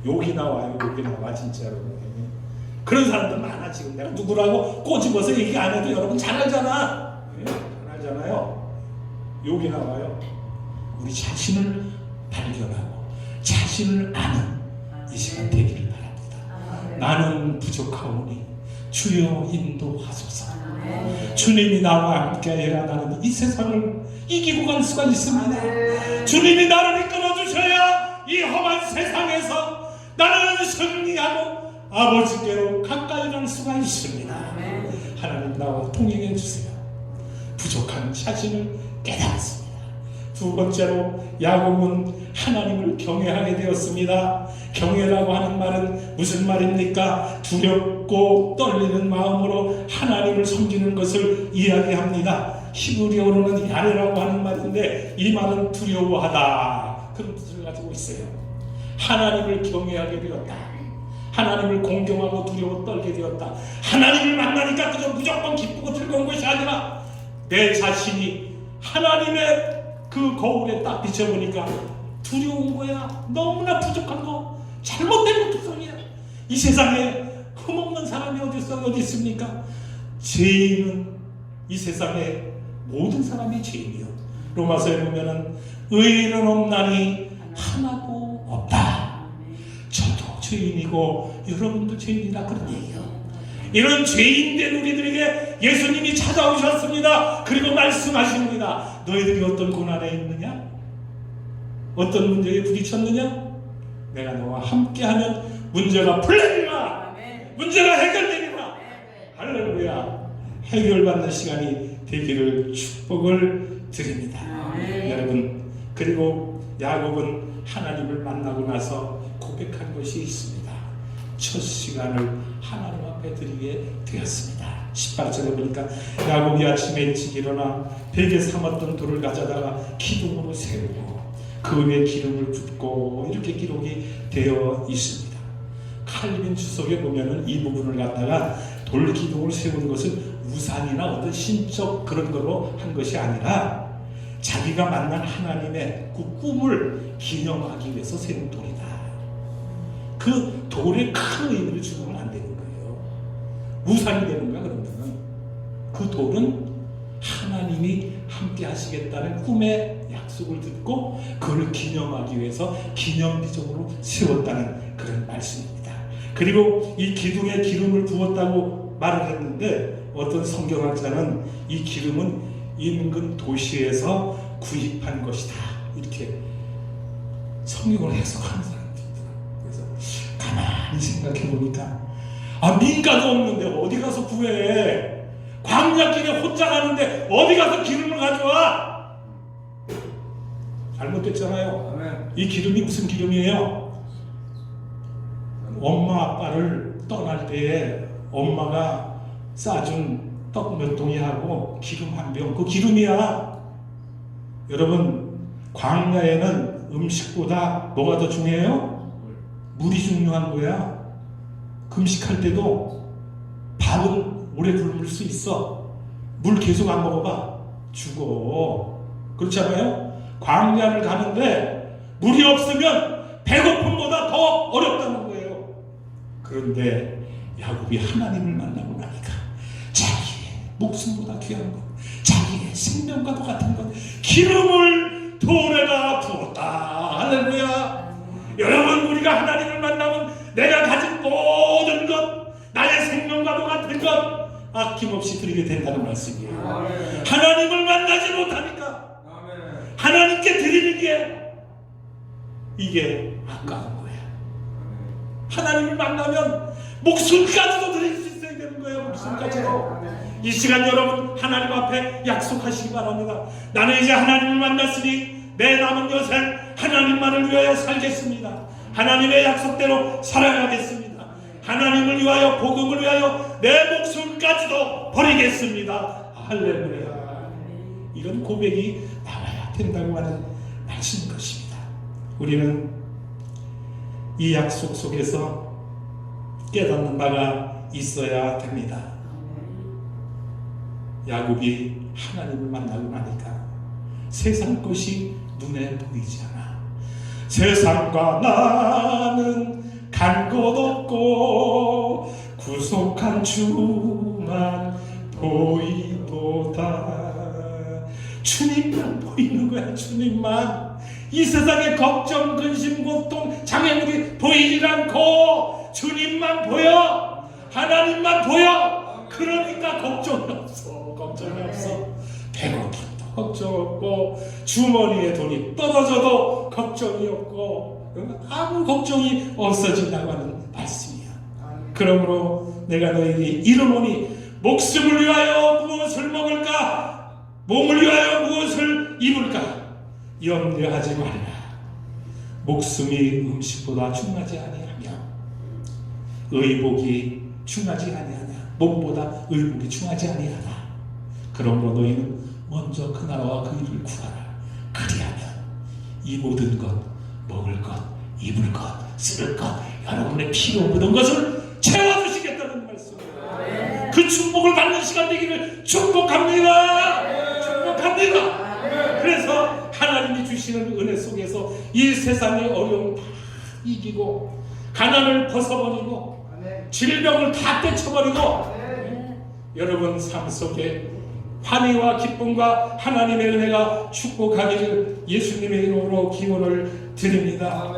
Speaker 1: 욕이 나와요. 욕이 나와 진짜로. 그런 사람들 많아. 지금 내가 누구라고 꼬집어서 얘기 안 해도 여러분 잘 알잖아. 잘 알잖아요. 욕이 나와요. 우리 자신을 발견하고 자신을 아는 이 시간 되기를 바랍니다. 나는 부족하오니 주여 인도하소서. 주님이 나와 함께해야 나는 이 세상을 이기고 갈 수가 있습니다. 주님이 나를 이끌어주셔야 이 험한 세상에서 나는 승리하고 아버지께로 가까이 갈 수가 있습니다. 하나님 나와 동행해 주세요. 부족한 자신을 깨달았습니다. 두 번째로 야곱은 하나님을 경외하게 되었습니다. 경외라고 하는 말은 무슨 말입니까? 두렵고 떨리는 마음으로 하나님을 섬기는 것을 이야기합니다. 히브리어로는 야레라고 하는 말인데 이 말은 두려워하다 그런 뜻을 가지고 있어요. 하나님을 경외하게 되었다. 하나님을 공경하고 두려워 떨게 되었다. 하나님을 만나니까 그저 무조건 기쁘고 즐거운 것이 아니라 내 자신이 하나님의 그 거울에 딱 비춰보니까 두려운 거야. 너무나 부족한 거, 잘못된 것뿐이야. 이 세상에 흠없는 사람이 어디 있습니까? 죄인은 이 세상에 모든 사람이 죄인이요. 로마서에 보면은 의인은 없나니 하나도 없다. 저도 죄인이고 여러분도 죄인이라 그런 얘기예요. 이런 죄인된 우리들에게 예수님이 찾아오셨습니다. 그리고 말씀하십니다. 너희들이 어떤 고난에 있느냐? 어떤 문제에 부딪혔느냐? 내가 너와 함께하면 문제가 풀리리라. 문제가 해결되리라. 할렐루야. 해결받는 시간이 되기를 축복을 드립니다. 여러분, 그리고 야곱은 하나님을 만나고 나서 고백한 것이 있습니다. 첫 시간을 하나님 앞에 드리게 되었습니다. 18절에 보니까 야곱이 아침에 일찍 일어나 베개 삼았던 돌을 가져다가 기둥으로 세우고 그 위에 기름을 붓고 이렇게 기록이 되어 있습니다. 칼빈 주석에 보면은 이 부분을 갖다가 돌 기둥을 세운 것은 우상이나 어떤 신적 그런 거로 한 것이 아니라 자기가 만난 하나님의 그 꿈을 기념하기 위해서 세운 돌이다. 그 돌에 큰 의미를 주면 안 되는 거예요. 우상이 되는 거야. 그러면 그 돌은 하나님이 함께 하시겠다는 꿈의 약속을 듣고 그걸 기념하기 위해서 기념비적으로 세웠다는 그런 말씀입니다. 그리고 이 기둥에 기름을 부었다고 말을 했는데 어떤 성경학자는 이 기름은 인근 도시에서 구입한 것이다 이렇게 성경을 해석하는 사람들입니다. 그래서 가만히 생각해 보니까 민가도 없는데 어디 가서 구해? 광야길에 혼자 가는데 어디 가서 기름을 가져와? 잘못됐잖아요. 이 기름이 무슨 기름이에요? 엄마 아빠를 떠날 때에 엄마가 싸준 떡 몇 동이하고 기름 한 병, 그 기름이야. 여러분, 광야에는 음식보다 뭐가 더 중요해요? 물이 중요한 거야. 금식할 때도 밥은 오래 굶을 수 있어. 물 계속 안 먹어봐. 죽어. 그렇잖아요? 광야를 가는데 물이 없으면 배고픔보다 더 어렵다는 거예요. 그런데 야곱이 하나님을 만나고 나니까 자기의 목숨보다 귀한 것, 자기의 생명과도 같은 것, 기름을 돌에다 부었다. 할렐루야. 여러분, 우리가 하나님을 만나면 내가 가진 모든 것, 나의 생명과도 같은 것, 아낌없이 드리게 된다는 말씀이에요. 하나님을 만나지 못하니까 하나님께 드리는 게 이게 아까운 거야. 하나님을 만나면 목숨까지도 드릴 수 있어야 되는 거예요. 목숨까지도. 이 시간 여러분 하나님 앞에 약속하시기 바랍니다. 나는 이제 하나님을 만났으니 내 남은 여생 하나님만을 위하여 살겠습니다. 하나님의 약속대로 살아가겠습니다. 하나님을 위하여 복음을 위하여 내 목숨까지도 버리겠습니다. 할렐루야. 이런 고백이 나와야 된다고 하는 말씀인 것입니다. 우리는 이 약속 속에서 깨닫는 바가 있어야 됩니다. 야곱이 하나님을 만나고 나니까 세상 것이 눈에 보이지 않아. 세상과 나는 간 것 없고 구속한 주만 보이도다. 주님만 보이는 거야. 주님만. 이 세상의 걱정, 근심, 고통, 장애물이 보이질 않고 주님만 보여. 하나님만 보여. 그러니까 걱정이 없어. 걱정이 없어. 배고픔도 걱정 없고 주머니에 돈이 떨어져도 걱정이 없고 아무 걱정이 없어진다고 하는 말씀이야. 그러므로 내가 너에게 이르노니 목숨을 위하여 무엇을 먹을까? 몸을 위하여 무엇을 입을까? 염려하지 말라. 목숨이 음식보다 중하지 아니하며 의복이 중하지 아니하냐. 몸보다 의복이 중하지 아니하다. 그러므로 너희는 먼저 그 나라와 그 일을 구하라. 그리하면 이 모든 것, 먹을 것, 입을 것, 쓸 것, 여러분의 필요 모든 것을 채워주시겠다는 말씀이에요. 그 축복을 받는 시간 되기를 축복합니다. 축복합니다. 그래서 하나님이 주시는 은혜 속에서 이 세상의 어려움 다 이기고 가난을 벗어버리고 질병을 다 떼쳐버리고 여러분 삶 속에 환희와 기쁨과 하나님의 은혜가 축복하기를 예수님의 이름으로 기원을 드립니다.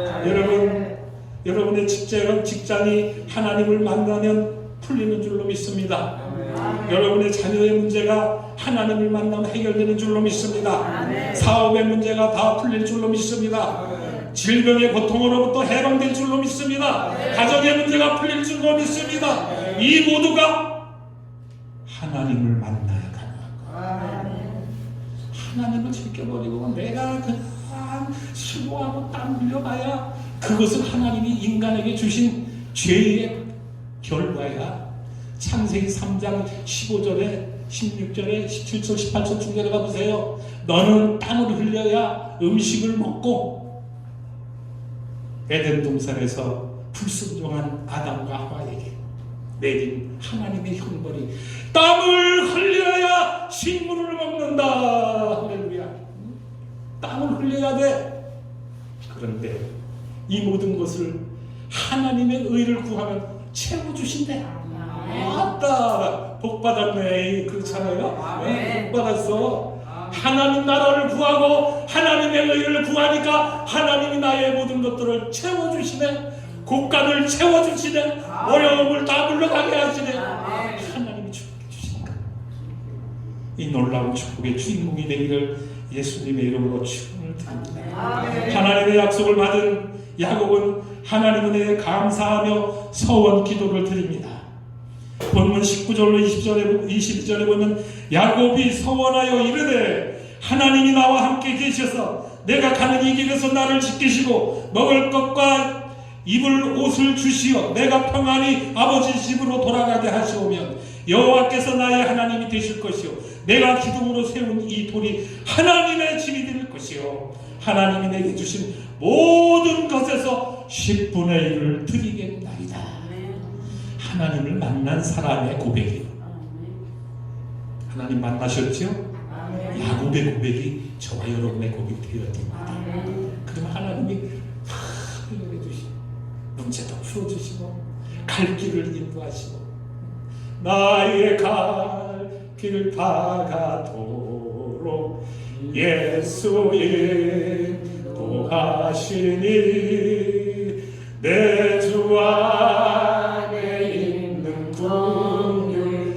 Speaker 1: 여러분의 직장이 하나님을 만나면 풀리는 줄로 믿습니다. 여러분의 자녀의 문제가 하나님을 만나면 해결되는 줄로 믿습니다. 사업의 문제가 다 풀릴 줄로 믿습니다. 질병의 고통으로부터 해방될 줄로 믿습니다. 가정의 문제가 풀릴 줄로 믿습니다. 이 모두가 하나님을 만나야 하나님을 지켜버리고 내가 그냥 수고하고 땀 흘려봐야 그것은 하나님이 인간에게 주신 죄의 결과야. 창세기 3장 15절에 16절에 17절 18절 중간에 가보세요. 너는 땀을 흘려야 음식을 먹고 에덴 동산에서 불순종한 아담과 하와에게 내린 하나님의 형벌이 땀을 흘려야 식물을 먹는다. 할렐루야. 땀을 흘려야 돼. 그런데 이 모든 것을 하나님의 의를 구하면 채워주신대. 맞다. 복받았네. 그렇잖아요. 네, 복받았어. 하나님 나라를 구하고 하나님의 의를 구하니까 하나님이 나의 모든 것들을 채워주시네. 곡간을 채워주시네. 어려움을 다 물러가게 하시네. 하나님이 축복해 주시니까 이 놀라운 축복의 주인공이 되기를 예수님의 이름으로 축원을 드립니다. 하나님의 약속을 받은 야곱은 하나님 은혜에 감사하며 서원 기도를 드립니다. 본문 19절로 22절에 보면 야곱이 서원하여 이르되 하나님이 나와 함께 계셔서 내가 가는 이 길에서 나를 지키시고 먹을 것과 입을 옷을 주시어 내가 평안히 아버지 집으로 돌아가게 하시오면 여호와께서 나의 하나님이 되실 것이요 내가 기둥으로 세운 이 돌이 하나님의 집이 될 것이요 하나님이 내게 주신 모든 것에서 10분의 1을 드리겠나이다. 하나님을 만난 사람의 고백이에요. 하나님 만나셨죠? 야곱의 고백이 저와 여러분의 고백이 되어야 됩니다. 그러면 하나님이 다 해결해 주시고 문제도 풀어주시고 갈 길을 인도하시고 나의 갈 길 다가도록 예수 인도하시니 내 주 안에 있는 긍휼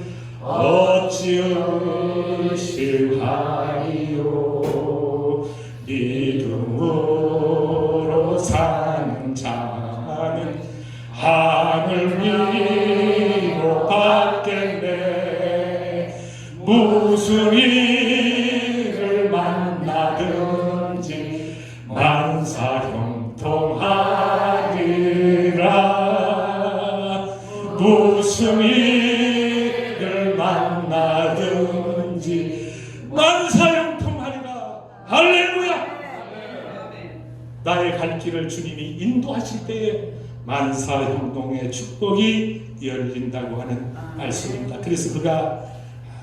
Speaker 1: 하늘 위로 갔겠네. 무슨 일을 만나든지 만사형통하리라. 무슨 일을 만나든지 만사형통하리라. 할렐루야. 나의 갈 길을 주님이 인도하실 때에 만사형통의 축복이 열린다고 하는 말씀입니다. 그래서 그가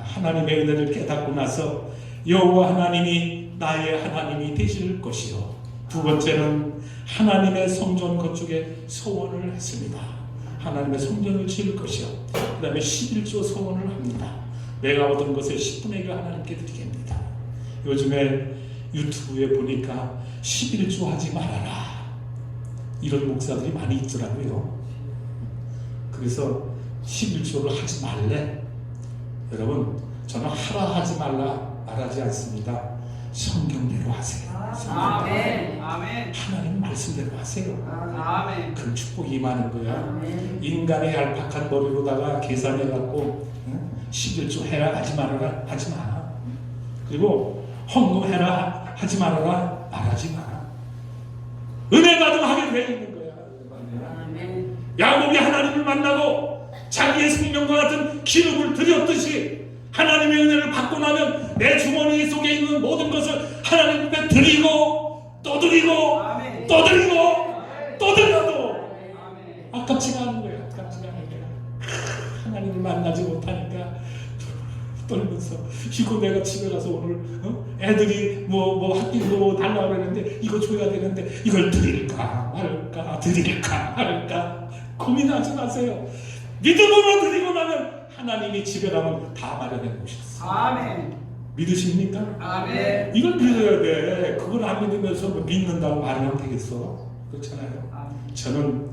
Speaker 1: 하나님의 은혜를 깨닫고 나서 여호와 하나님이 나의 하나님이 되실 것이요, 두 번째는 하나님의 성전 건축에 소원을 했습니다. 하나님의 성전을 지을 것이요, 그 다음에 11조 소원을 합니다. 내가 얻은 것의 10분의 1을 하나님께 드리겠습니다. 요즘에 유튜브에 보니까 11조 하지 말아라 이런 목사들이 많이 있더라고요. 그래서 11조를 하지 말래. 여러분, 저는 하라 하지 말라 말하지 않습니다. 성경대로 하세요.
Speaker 2: 아멘. 아멘.
Speaker 1: 하나님 말씀대로 하세요.
Speaker 2: 아멘.
Speaker 1: 그 축복이 임하는 거야.
Speaker 2: 아멘.
Speaker 1: 인간의 얄팍한 머리로다가 계산해갖고 11조 해라 하지 말아라 하지 마. 그리고 헌금해라 하지 말아라 말하지 마. 은혜 받으면 하게 돼 있는 거야.
Speaker 2: 아멘.
Speaker 1: 야곱이 하나님을 만나고 자기의 생명과 같은 기름을 드렸듯이 하나님의 은혜를 받고 나면 내 주머니 속에 있는 모든 것을 하나님 앞에 드리고 또 드리고
Speaker 2: 아멘.
Speaker 1: 또 드리고 또 드려도
Speaker 2: 아멘.
Speaker 1: 아깝지가 않은 거야. 아깝지가 않은 거야. 하나님을 만나지 못하니까 떨면서 이거 내가 집에 가서 오늘 애들이 뭐 학기로 뭐 달라고 그랬는데 이거 줘야 되는데 이걸 드릴까 말까 드릴까 말까 고민하지 마세요. 믿음으로 드리고 나면 하나님이 집에 가면 다 마련해 놓으셨어.
Speaker 2: 아멘.
Speaker 1: 믿으십니까?
Speaker 2: 아멘.
Speaker 1: 이걸 믿어야 돼. 그걸 안 믿으면서 뭐 믿는다고 말하면 되겠어? 그렇잖아요.
Speaker 2: 아멘.
Speaker 1: 저는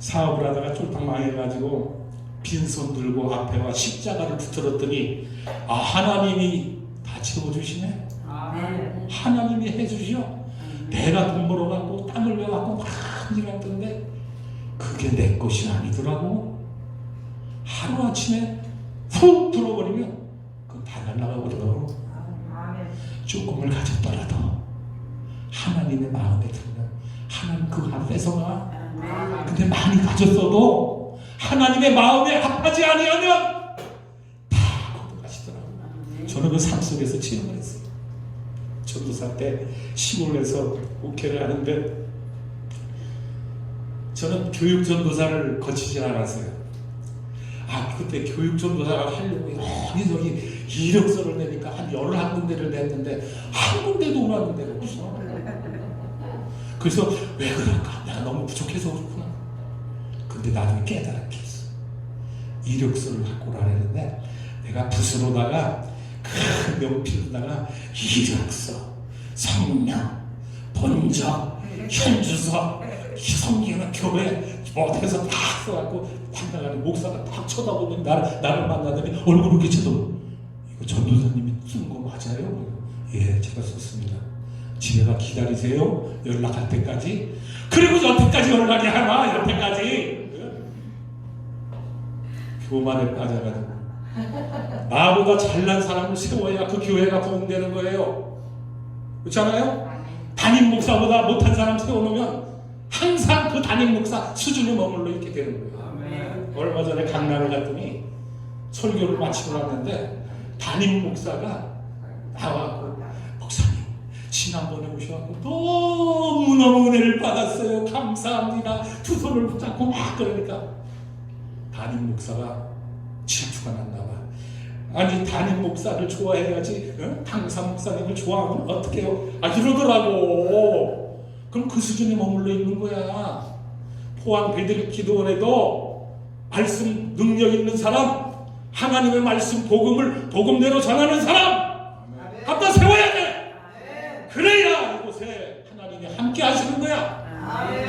Speaker 1: 사업을 하다가 쫄딱 망해가지고 빈손 들고 앞에와 십자가를 붙들었더니 하나님이 다 채워주시네.
Speaker 2: 아멘.
Speaker 1: 하나님이 해주시오. 내가 돈 벌어갖고 땀 흘려갖고 막 일했던데 그게 내 것이 아니더라고. 하루아침에 훅 불어버리면 그건 다 날아가거든.
Speaker 2: 아멘.
Speaker 1: 조금을 가졌더라도 하나님의 마음에 들면 하나님 그거 안 뺏어가.
Speaker 2: 아멘.
Speaker 1: 근데 많이 가졌어도 하나님의 마음에 합하지 아니하면 다 거둬가시더라고요. 저는 그 삶 속에서 체험을 했어요. 전도사 때 시골에서 목회를 하는데 저는 교육 전도사를 거치지 않았어요. 그때 교육 전도사를 하려고 여기저기 이력서를 내니까 한 11군데를 냈는데 한 군데도 원하는 데가 없어. 그래서 왜 그럴까? 내가 너무 부족해서 그렇구나. 근데 나중에 깨달았게 했어. 이력서를 갖고 오라 했는데 내가 붓으로다가 큰 명필로다가 이력서, 성명, 본적, 현주서, 성경은 교회 어디서 다 써갖고 당당하는 목사가 딱 쳐다보더니 나를 만나더니 얼굴을 이렇게 쳐다보고 이거 전도사님이 쓴 거 맞아요? 예, 제가 썼습니다. 집에 가 기다리세요. 연락할 때까지. 그리고 여태까지 연락이 하나 여태까지. 교만에 빠져가지고 나보다 잘난 사람을 세워야 그 교회가 부흥되는 거예요. 그렇잖아요? 담임 목사보다 못한 사람 세워놓으면 항상 그 담임 목사 수준에 머물러 있게 되는 거예요.
Speaker 2: 아멘.
Speaker 1: 얼마 전에 강남을 갔더니 설교를 마치고 왔는데 담임 목사가 나와서 목사님 지난번에 오셔서 너무너무 은혜를 받았어요. 감사합니다. 두 손을 붙잡고 막 그러니까 담임 목사가 질투가 났나 봐. 아니 담임 목사를 좋아해야지 당사 목사님을 좋아하면 어떻게 해요? 이러더라고. 그럼 그 수준에 머물러 있는 거야. 포항 베들 기도원에도 말씀 능력 있는 사람, 하나님의 말씀 복음대로 전하는 사람 갖다 세워야 돼. 그래야 이곳에 하나님이 함께 하시는 거야.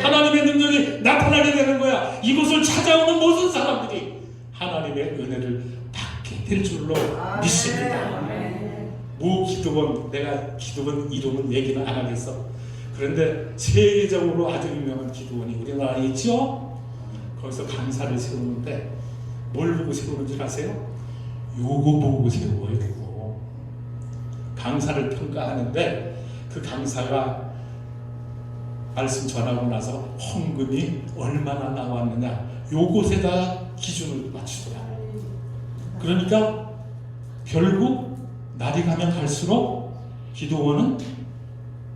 Speaker 1: 하나님의 능력이 나타나게 되는 거야. 이곳을 찾아오는 모든 사람들이 하나님의 은혜를 받게 될 줄로 믿습니다. 기도원, 내가 기도원 이름은 얘기는 안 하겠어. 그런데 세계적으로 아주 유명한 기도원이 우리나라에 있죠. 거기서 강사를 세우는데 뭘 보고 세우는 줄 아세요? 요거 보고 세워요. 요거. 강사를 평가하는데 그 강사가 말씀 전하고 나서 헌금이 얼마나 나왔느냐 요것에다 기준을 맞추더라. 그러니까 결국 날이 가면 갈수록 기도원은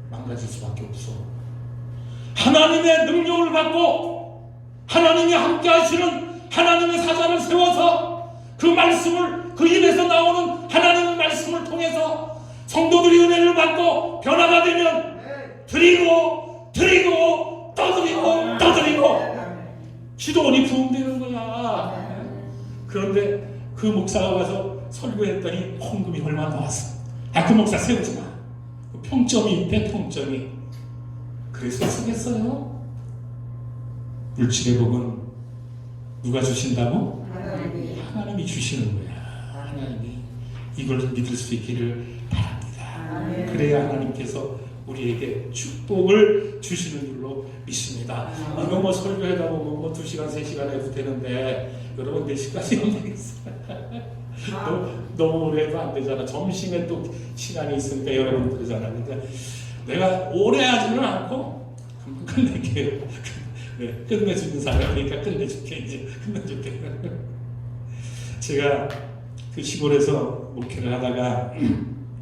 Speaker 1: 망가질 수밖에 없어. 하나님의 능력을 받고 하나님이 함께 하시는 하나님의 사자를 세워서 그 말씀을 그 입에서 나오는 하나님의 말씀을 통해서 성도들이 은혜를 받고 변화가 되면 드리고 또 드리고 기도원이 부흥되는 거야. 그런데 그 목사가 와서 설교했더니 헌금이 얼마 나왔어. 그 목사 세우지 마. 평점이 있대. 평점이. 그래서 쓰겠어요? 물질의 복은 누가 주신다고? 하나님이 주시는 거야. 하나님이 이걸 믿을 수 있기를 바랍니다. 그래야 하나님께서 우리에게 축복을 주시는 줄로 믿습니다. 이거 뭐 설교하다 보면 뭐 2시간, 3시간 해도 되는데 여러분 4시까지 하면 되겠어요. 너무 오래 해도 안 되잖아. 점심에 또 시간이 있으니까 여러분 그러잖아. 근데 내가 오래 하지는 않고 끝낼게요. 네, 끝내주는 사람 그러니까 끝내줄게. 이제 끝내줄게. 제가 그 시골에서 목회를 하다가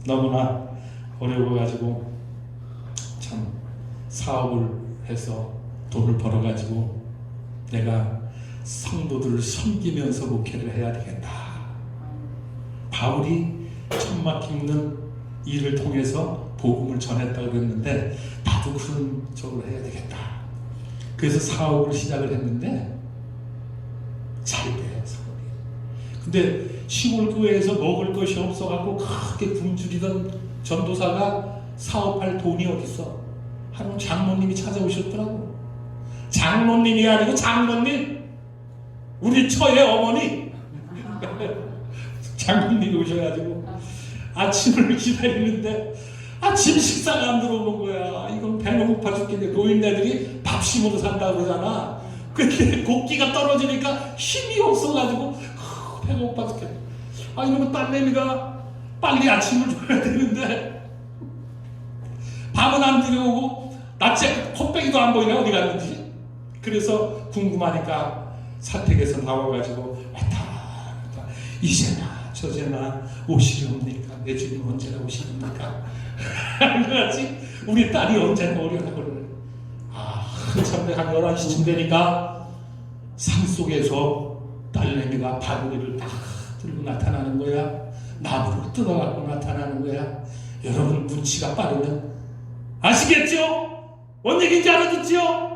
Speaker 1: 너무나 어려워가지고 참 사업을 해서 돈을 벌어가지고 내가 성도들을 섬기면서 목회를 해야 되겠다. 바울이 천막 깁는 일을 통해서 복음을 전했다 그랬는데 나도 그런 쪽으로 해야 되겠다. 그래서 사업을 시작을 했는데 잘 돼요, 사업이. 근데 시골 교회에서 먹을 것이 없어갖고 크게 굶주리던 전도사가 사업할 돈이 어딨어? 한 장로님이 찾아오셨더라고. 장로님이 아니고 장로님, 우리 처의 어머니 장로님이 오셔가지고 아침을 기다리는데 아침 식사가 안 들어오는 거야. 이건 배가 고파 죽겠는데 노인네들이 밥심으로 산다고 그러잖아. 근데 곡기가 떨어지니까 힘이 없어가지고 배가 고파 죽겠네. 이러면 딸내미가 빨리 아침을 줘야 되는데 밥은 안 들여오고 낮에 콧배기도 안 보이네. 어디 갔는지. 그래서 궁금하니까 사택에서 나와가지고 왔다 이제나 저제나 오시렵니까? 내 주님 언제나 오시렵니까? 그렇지? 우리 딸이 언제나 오려나 그러네. 한참 한 11시쯤 되니까 산속에서 딸내미가 바구니를 딱 들고 나타나는 거야. 나무를 뜯어갖고 나타나는 거야. 여러분 눈치가 빠르면 아시겠죠? 뭔 얘기인지 알아듣죠?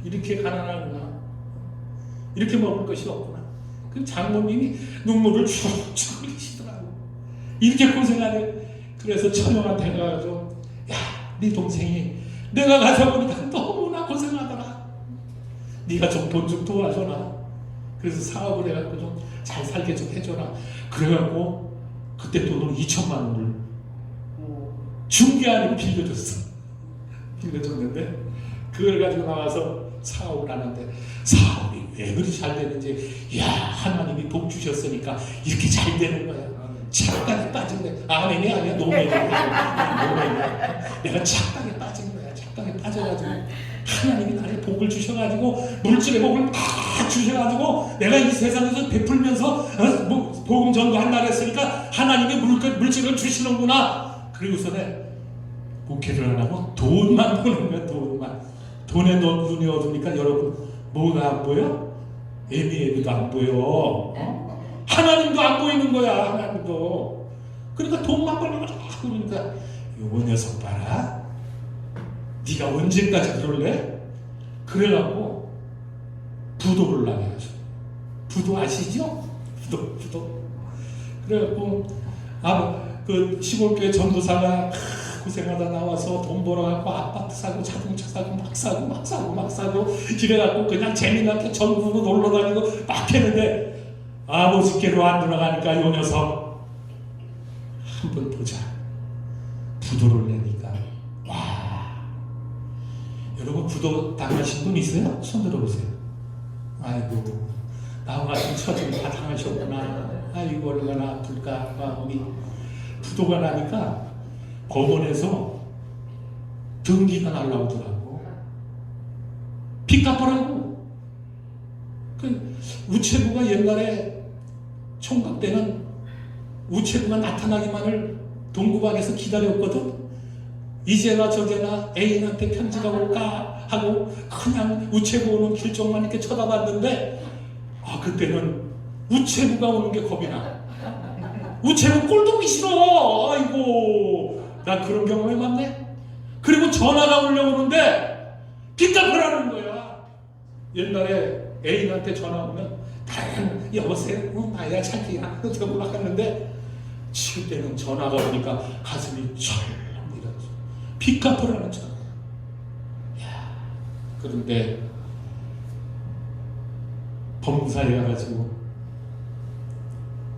Speaker 1: 이렇게 가난하구나. 이렇게 먹을 것이 없구나. 그 장모님이 눈물을 쭉쭉 흘리시더라고. 이렇게 고생하네. 그래서 처녀한테 가서 야, 네 동생이 내가 가서 보니까 너무나 고생하더라. 네가 좀 돈 좀 도와줘라. 그래서 사업을 해갖고 좀 잘 살게 좀 해줘라. 그래갖고 그때 돈을 2천만 원을 준 게 아니고 빌려줬어. 빌려줬는데 그걸 가지고 나와서 사업을 하는데 사업이 왜 그리 잘 되는지, 야, 하나님이 복 주셨으니까 이렇게 잘 되는 거야. 착각에 빠진대. 아멘이 아니야, 노멘이야. 내가 착각에 빠진 거야. 착각에 빠져가지고 하나님이 나를 복을 주셔가지고 물질의 복을 다 주셔가지고 내가 이 세상에서 베풀면서 복음 전도한다 했으니까 하나님이 물질을 주시는구나. 그리고서는 목회를 안 하고 돈만 보는 거야. 돈에 눈이 어두우니까 여러분 뭐가 안 보여? 애미도 안 보여. 하나님도 안 보이는 거야. 하나님도. 그러니까 돈만 벌려고 그러니까 요 녀석 봐라. 네가 언제까지 그럴래? 그래갖고 부도를 나가야죠. 부도 아시죠? 부도. 그래갖고 그 시골교회 전도사가 고생하다 나와서 돈 벌어갖고 아파트 사고 자동차 사고 막 사고 이래갖고 그냥 재미나게 전국으로 놀러다니고 막 했는데 아버지께로 안 돌아가니까 요 녀석 한번 보자. 부도를 내니까 와, 여러분 부도 당하신 분 있어요? 손 들어보세요. 아이고, 나와 같은 처지를 다 당하셨구나. 아이고, 얼마나 아플까 마음이. 부도가 나니까 법원에서 등기가 날라오더라고. 빚 갚으라고. 그 우체부가 옛날에 총각 때는 우체부가 나타나기만을 동구방에서 기다렸거든. 이제나 저제나 애인한테 편지가 올까 하고 그냥 우체부 오는 길쪽만 이렇게 쳐다봤는데, 그때는 우체부가 오는 게 겁이 나. 우체부 꼴도 보기 싫어. 아이고, 나 그런 경험에 맞네. 그리고 전화가 올려오는데 빚 갚으라는 거야. 옛날에 애인한테 전화 오면 다른 여보세요, 나야 자기야 하고 나갔는데, 지금 때는 전화가 오니까 가슴이 철렁 밀어져. 빚 갚으라는 전화. 그런데 법무사에 가가지고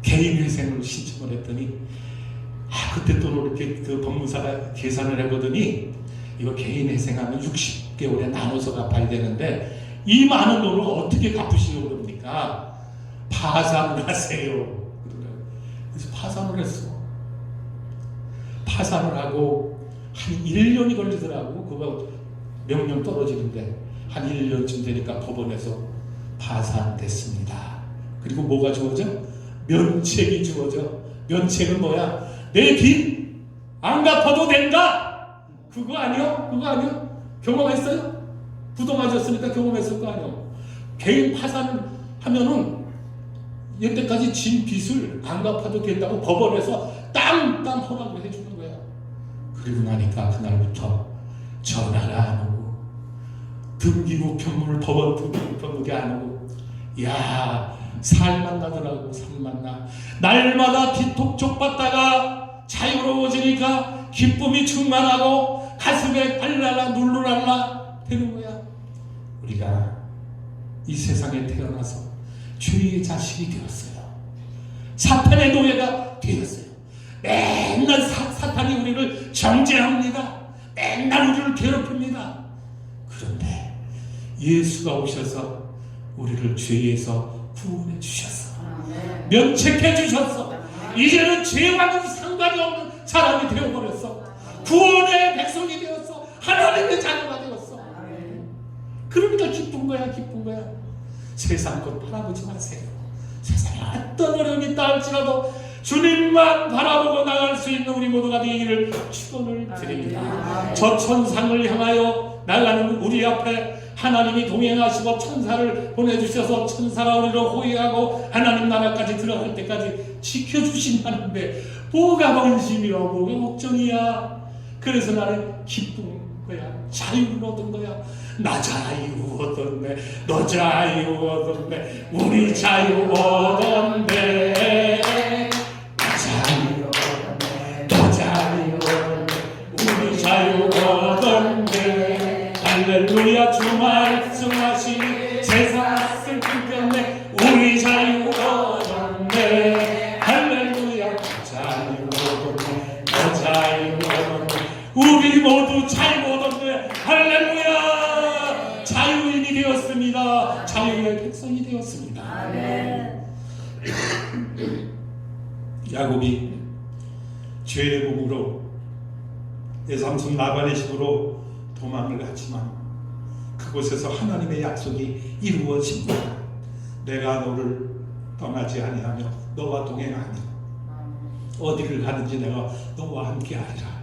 Speaker 1: 개인회생을 신청을 했더니, 그때 또 이렇게 그 법무사가 계산을 해보더니 이거 개인회생하면 60개월에 나눠서 갚아야 되는데 이 많은 돈을 어떻게 갚으시려고 그럽니까? 파산을 하세요. 그래서 파산을 했어. 파산을 하고 한 1년이 걸리더라고. 그거 명령 떨어지는데 한 1년쯤 되니까 법원에서 파산됐습니다. 그리고 뭐가 주어져? 면책이 주어져. 면책은 뭐야? 내 빚 안 갚아도 된다. 그거 아니요? 그거 아니요? 경험했어요? 부도 맞았으니까 경험했을 거 아니요? 개인 파산을 하면은 여태까지 진 빚을 안 갚아도 된다고 법원에서 땅땅 허락을 해주는 거야. 그리고 나니까 그날부터 전화가 안 오고 등기부 편물 법원 등기부 편물이 안 오고, 야, 살만 나더라고. 살만 나. 날마다 비톡촉 받다가 자유로워지니까 기쁨이 충만하고 가슴에 발랄라 눌러랄라 되는 거야. 우리가 이 세상에 태어나서 죄의 자식이 되었어요. 사탄의 노예가 되었어요. 맨날 사탄이 우리를 정죄합니다. 맨날 우리를 괴롭힙니다. 그런데 예수가 오셔서 우리를 죄에서 구원해 주셨어. 면책해 주셨어. 이제는 죄와는 상관이 없는 사람이 되어버렸어. 구원의 백성이 되었어. 하나님의 자녀가 되었어. 그러니까 기쁜 거야. 기쁜 거야. 세상 것 바라보지 마세요. 세상에 어떤 어려움이 있다 할지라도 주님만 바라보고 나갈 수 있는 우리 모두가 되기를 축원을 드립니다. 저 천상을 향하여 나가는 우리 앞에 하나님이 동행하시고 천사를 보내주셔서 천사가 우리를 호위하고 하나님 나라까지 들어갈 때까지 지켜주신다는데 뭐가 번심이야, 뭐가 걱정이야. 그래서 나는 기쁜 거야. 자유를 얻은 거야. 나 자유 얻었네. 너 자유 얻었네. 우리 자유 얻었네. 나 자유 얻었네. 너 자유 얻었네. 우리 자유 얻었네. 할렐루야. 주 말씀하시니 세상을 끊겼네. 우리 자유 얻었네. 할렐루야. 자유 얻었네. 너 자유 얻었네. 우리 모두 자유 얻었네. 할렐루야. 자유인이 되었습니다. 자유의 백성이 되었습니다.
Speaker 2: 아멘.
Speaker 1: 야곱이 죄의 몸으로 내 삼손 라반의 집으로 도망을 갔지만 그곳에서 하나님의 약속이 이루어집니다. 내가 너를 떠나지 아니하며 너와 동행하니 어디를 가든지 내가 너와 함께하리라.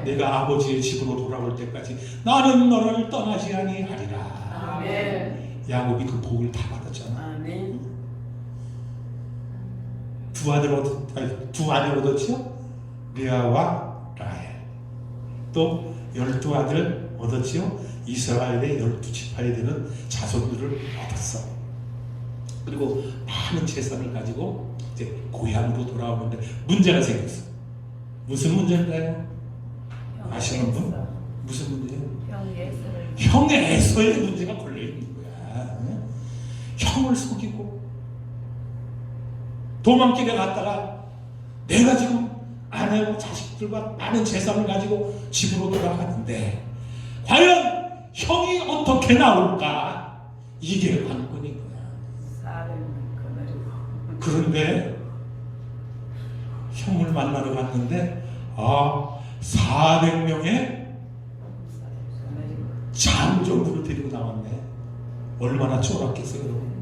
Speaker 1: 내가 아버지의 집으로 돌아올 때까지 나는 너를 떠나지 아니하리라.
Speaker 2: 아멘.
Speaker 1: 야곱이 그 복을 다 받았잖아.
Speaker 2: 아멘.
Speaker 1: 두 아들 얻었죠? 레아와 라헬. 또 12아들 얻었지요? 이스라엘의 12지파에 되는 자손들을 얻었어. 그리고 많은 재산을 가지고 이제 고향으로 돌아오는데 문제가 생겼어. 무슨 문제인가요? 아시는 분? 무슨 문제예요? 형의 에서의 문제가 걸려있는 거야. 형을 속이고 도망길에 갔다가 내가 지금 아내와 자식들과 많은 재산을 가지고 집으로 돌아갔는데 과연 형이 어떻게 나올까? 이게 관건인 거야. 그런데 형을 만나러 갔는데 400명의 장정부를 데리고 나왔네. 얼마나 쫄았겠어요, 여러분.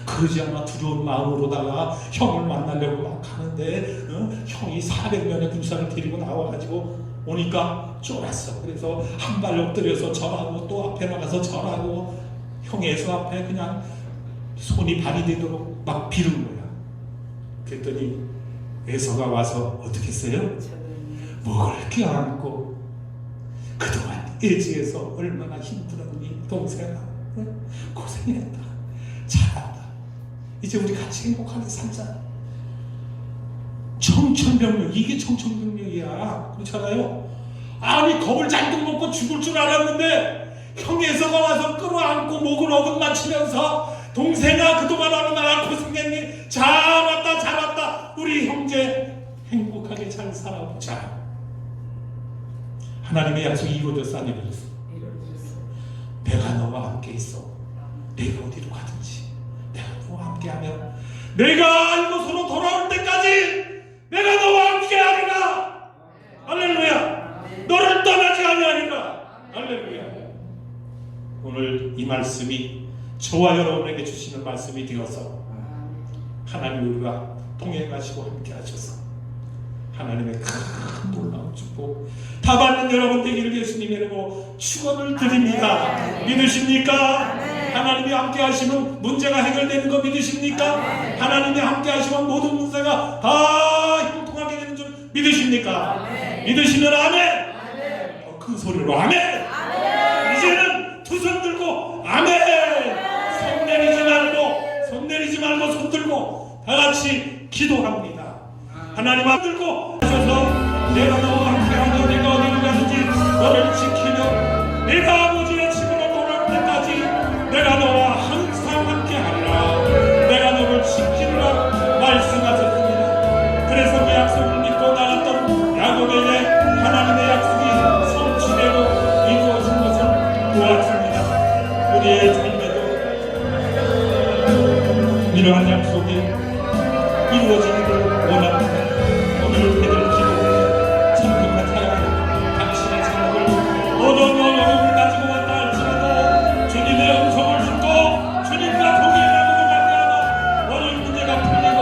Speaker 1: 그러지 않아 두려운 마음으로다가 형을 만나려고 막 하는데 형이 400명의 군사를 데리고 나와가지고 오니까 쫄았어. 그래서 한 발 엎드려서 절하고 또 앞에 나가서 절하고 형 예수 앞에 그냥 손이 발이 되도록 막 비른 거야. 그랬더니 에서가 와서 어떻게 했어요? 목을 껴안고 그동안 예지에서 얼마나 힘들었니 동생아, 고생했다, 잘한다, 이제 우리 같이 행복하게 살자. 청천벽력, 이게 청천벽력이야. 그렇잖아요. 아니 겁을 잔뜩 먹고 죽을 줄 알았는데 형 예서가 와서 끌어안고 목을 어긋맞히면서 동생아 그동안 얼마나 고생했니, 잘 왔다 잘 왔다, 우리 형제 행복하게 잘 살아보자. 하나님의 약속이 이루어졌어 안 이루어졌어? 내가 너와 함께 있어. 내가 어디로 가든지 내가 너와 함께하면 내가 이곳으로 돌아올 때까지 내가 너와 함께하리라. 할렐루야. 너를 떠나지 아니하리라. 할렐루야. 오늘 이 말씀이 저와 여러분에게 주시는 말씀이 되어서 하나님 우리가 동행하시고 함께 하셔서 하나님의 큰 놀라운 축복 다 받는 여러분 되기를 예수님의 이름으로 축원을 드립니다. 믿으십니까? 하나님이 함께 하시면 문제가 해결되는 거 믿으십니까? 하나님이 함께 하시면 모든 문제가 다 형통하게 되는 줄 믿으십니까? 믿으시면 아멘! 더 큰 소리로 아멘! 이제는 두 손 들고 아멘! 손 내리지 말고 손 들고 다 같이 기도합니다. 하나님 앞 들고 하셔서 내가 너와 함께하며 내가 어디를 가든지 너를 지키며 내가 아버지의 집으로 돌아올 때까지 내가 너와 항상 함께하리라. 내가 너를 지키리라 말씀하셨습니다. 그래서 그 약속을 믿고 나갔던 야곱에게 하나님의 약속이 성취되고 이루어진 것을 보았습니다. 우리의 삶에도 이러한 약속이 이루어지기를 원합니다. 오늘 해들 기도 참석한 사람 당신의 생각을 어떤 어려움을 가지고 왔다 할지라도 주님의 음성을 듣고 주님과 동행하고 말미암아 어려운 문제가 풀리고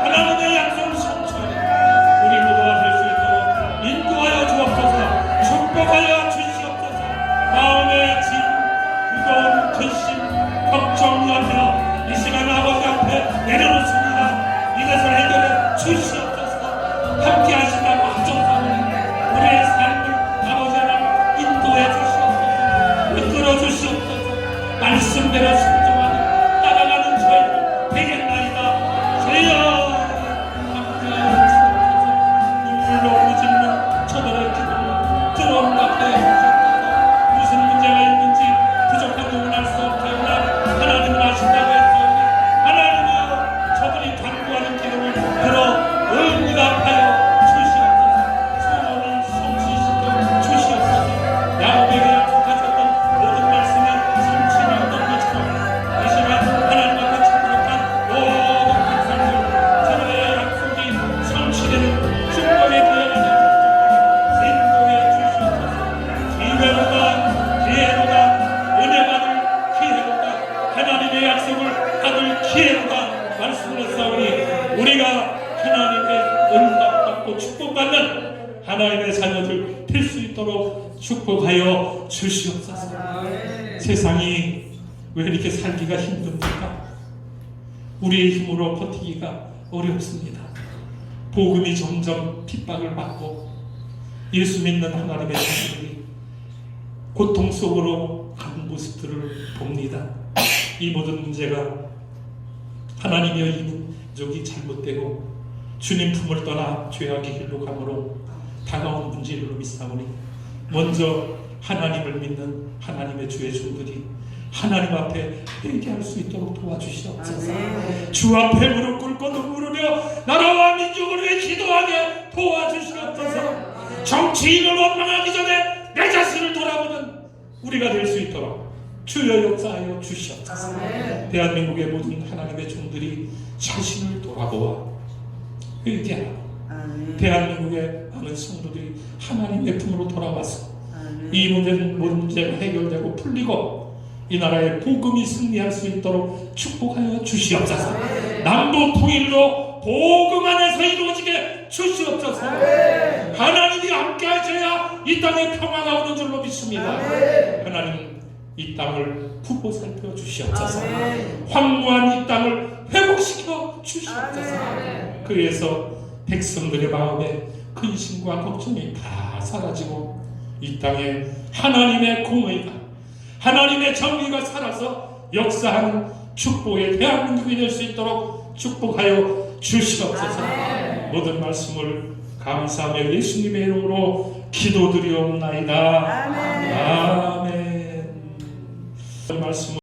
Speaker 1: 하나님의 약속을 성취하는 우리 모두가 될 수 있도록 인도하여 주옵소서. 축복하여 주시옵소서. 마음의 짐 무거운 근심 걱정 염려 이 시간 아버지 앞에 내려놓습니다. 이것을 해결해 주시옵소서. 함께 하신다고 하셨사오니 우리의 삶을 아버지 하나님 인도해 주시옵소서. 이끌어 주시옵소서. 말씀대로 순종하는 따라가는 저희들 되겠나이다. 주여 함께하여 주시옵소서. 눈물로 부짖는 저들의 기도를 들어온답게 해주시옵소서. 무슨 문제가 있는지 부족한 부분 알 수 없게 하나 하나님은 아신다고 했사오니 하나님이여 저들이 간구하는 기도를 들어 응답하여 주시옵소서. 소원을 성취시켜 주시옵소서. 야곱에게 약속하셨던 모든 말씀이 성취되었던 것처럼 이 시간 하나님 앞에 참석한 모든 백성들 저들의 약속이 성취되는 축복의 기회가 되옵소서. 인도해 주시옵소서. 기회로다 은혜 받을 기회로다 하나님의 약속을 받을 기회로다 말씀을 했사오니 우리가 하나님의 응답받고 축복받는 하나님의 자녀들 될 수 있도록 축복하여 주시옵소서. 세상이 왜 이렇게 살기가 힘듭니까? 우리의 힘으로 버티기가 어렵습니다. 복음이 점점 핍박을 받고 예수 믿는 하나님의 자녀들이 고통 속으로 가는 모습들을 봅니다. 이 모든 문제가 하나님의 이 민족이 잘못되고 주님 품을 떠나 죄악의 길로 가므로 다가온 문제로 믿사오니 먼저 하나님을 믿는 하나님의 주의 종들이 하나님 앞에 회개할 수 있도록 도와주시옵소서. 주 앞에 무릎 꿇고 눈물 흘려 나라와 민족을 위해 기도하게 도와주시옵소서. 정치인을 원망하기 전에 내 자신을 돌아보는
Speaker 3: 우리가 될 수 있도록 주여 역사하여 주시옵소서.
Speaker 2: 아멘.
Speaker 3: 대한민국의 모든 하나님의 종들이 자신을 돌아보아 회개하고 대한민국의 많은 성도들이 하나님의 품으로 돌아와서 이 문제는 모든 문제가 해결되고 풀리고 이 나라의 복음이 승리할 수 있도록 축복하여 주시옵소서. 남북 통일로 복음 안에서 이루어지게 주시옵소서. 하나님이 함께 하셔야 이 땅에 평화가 오는 줄로 믿습니다. 하나님 이 땅을 보고 살펴 주시옵소서. 황무한 이 땅을 회복시켜 주시옵소서. 그래서 백성들의 마음에 근심과 걱정이 다 사라지고 이 땅에 하나님의 공의가 하나님의 정의가 살아서 역사하는 축복의 대한민국이 될 수 있도록 축복하여 주시옵소서. 모든 말씀을 감사하며 예수님의 이름으로 기도드리옵나이다. 아멘. 말씀을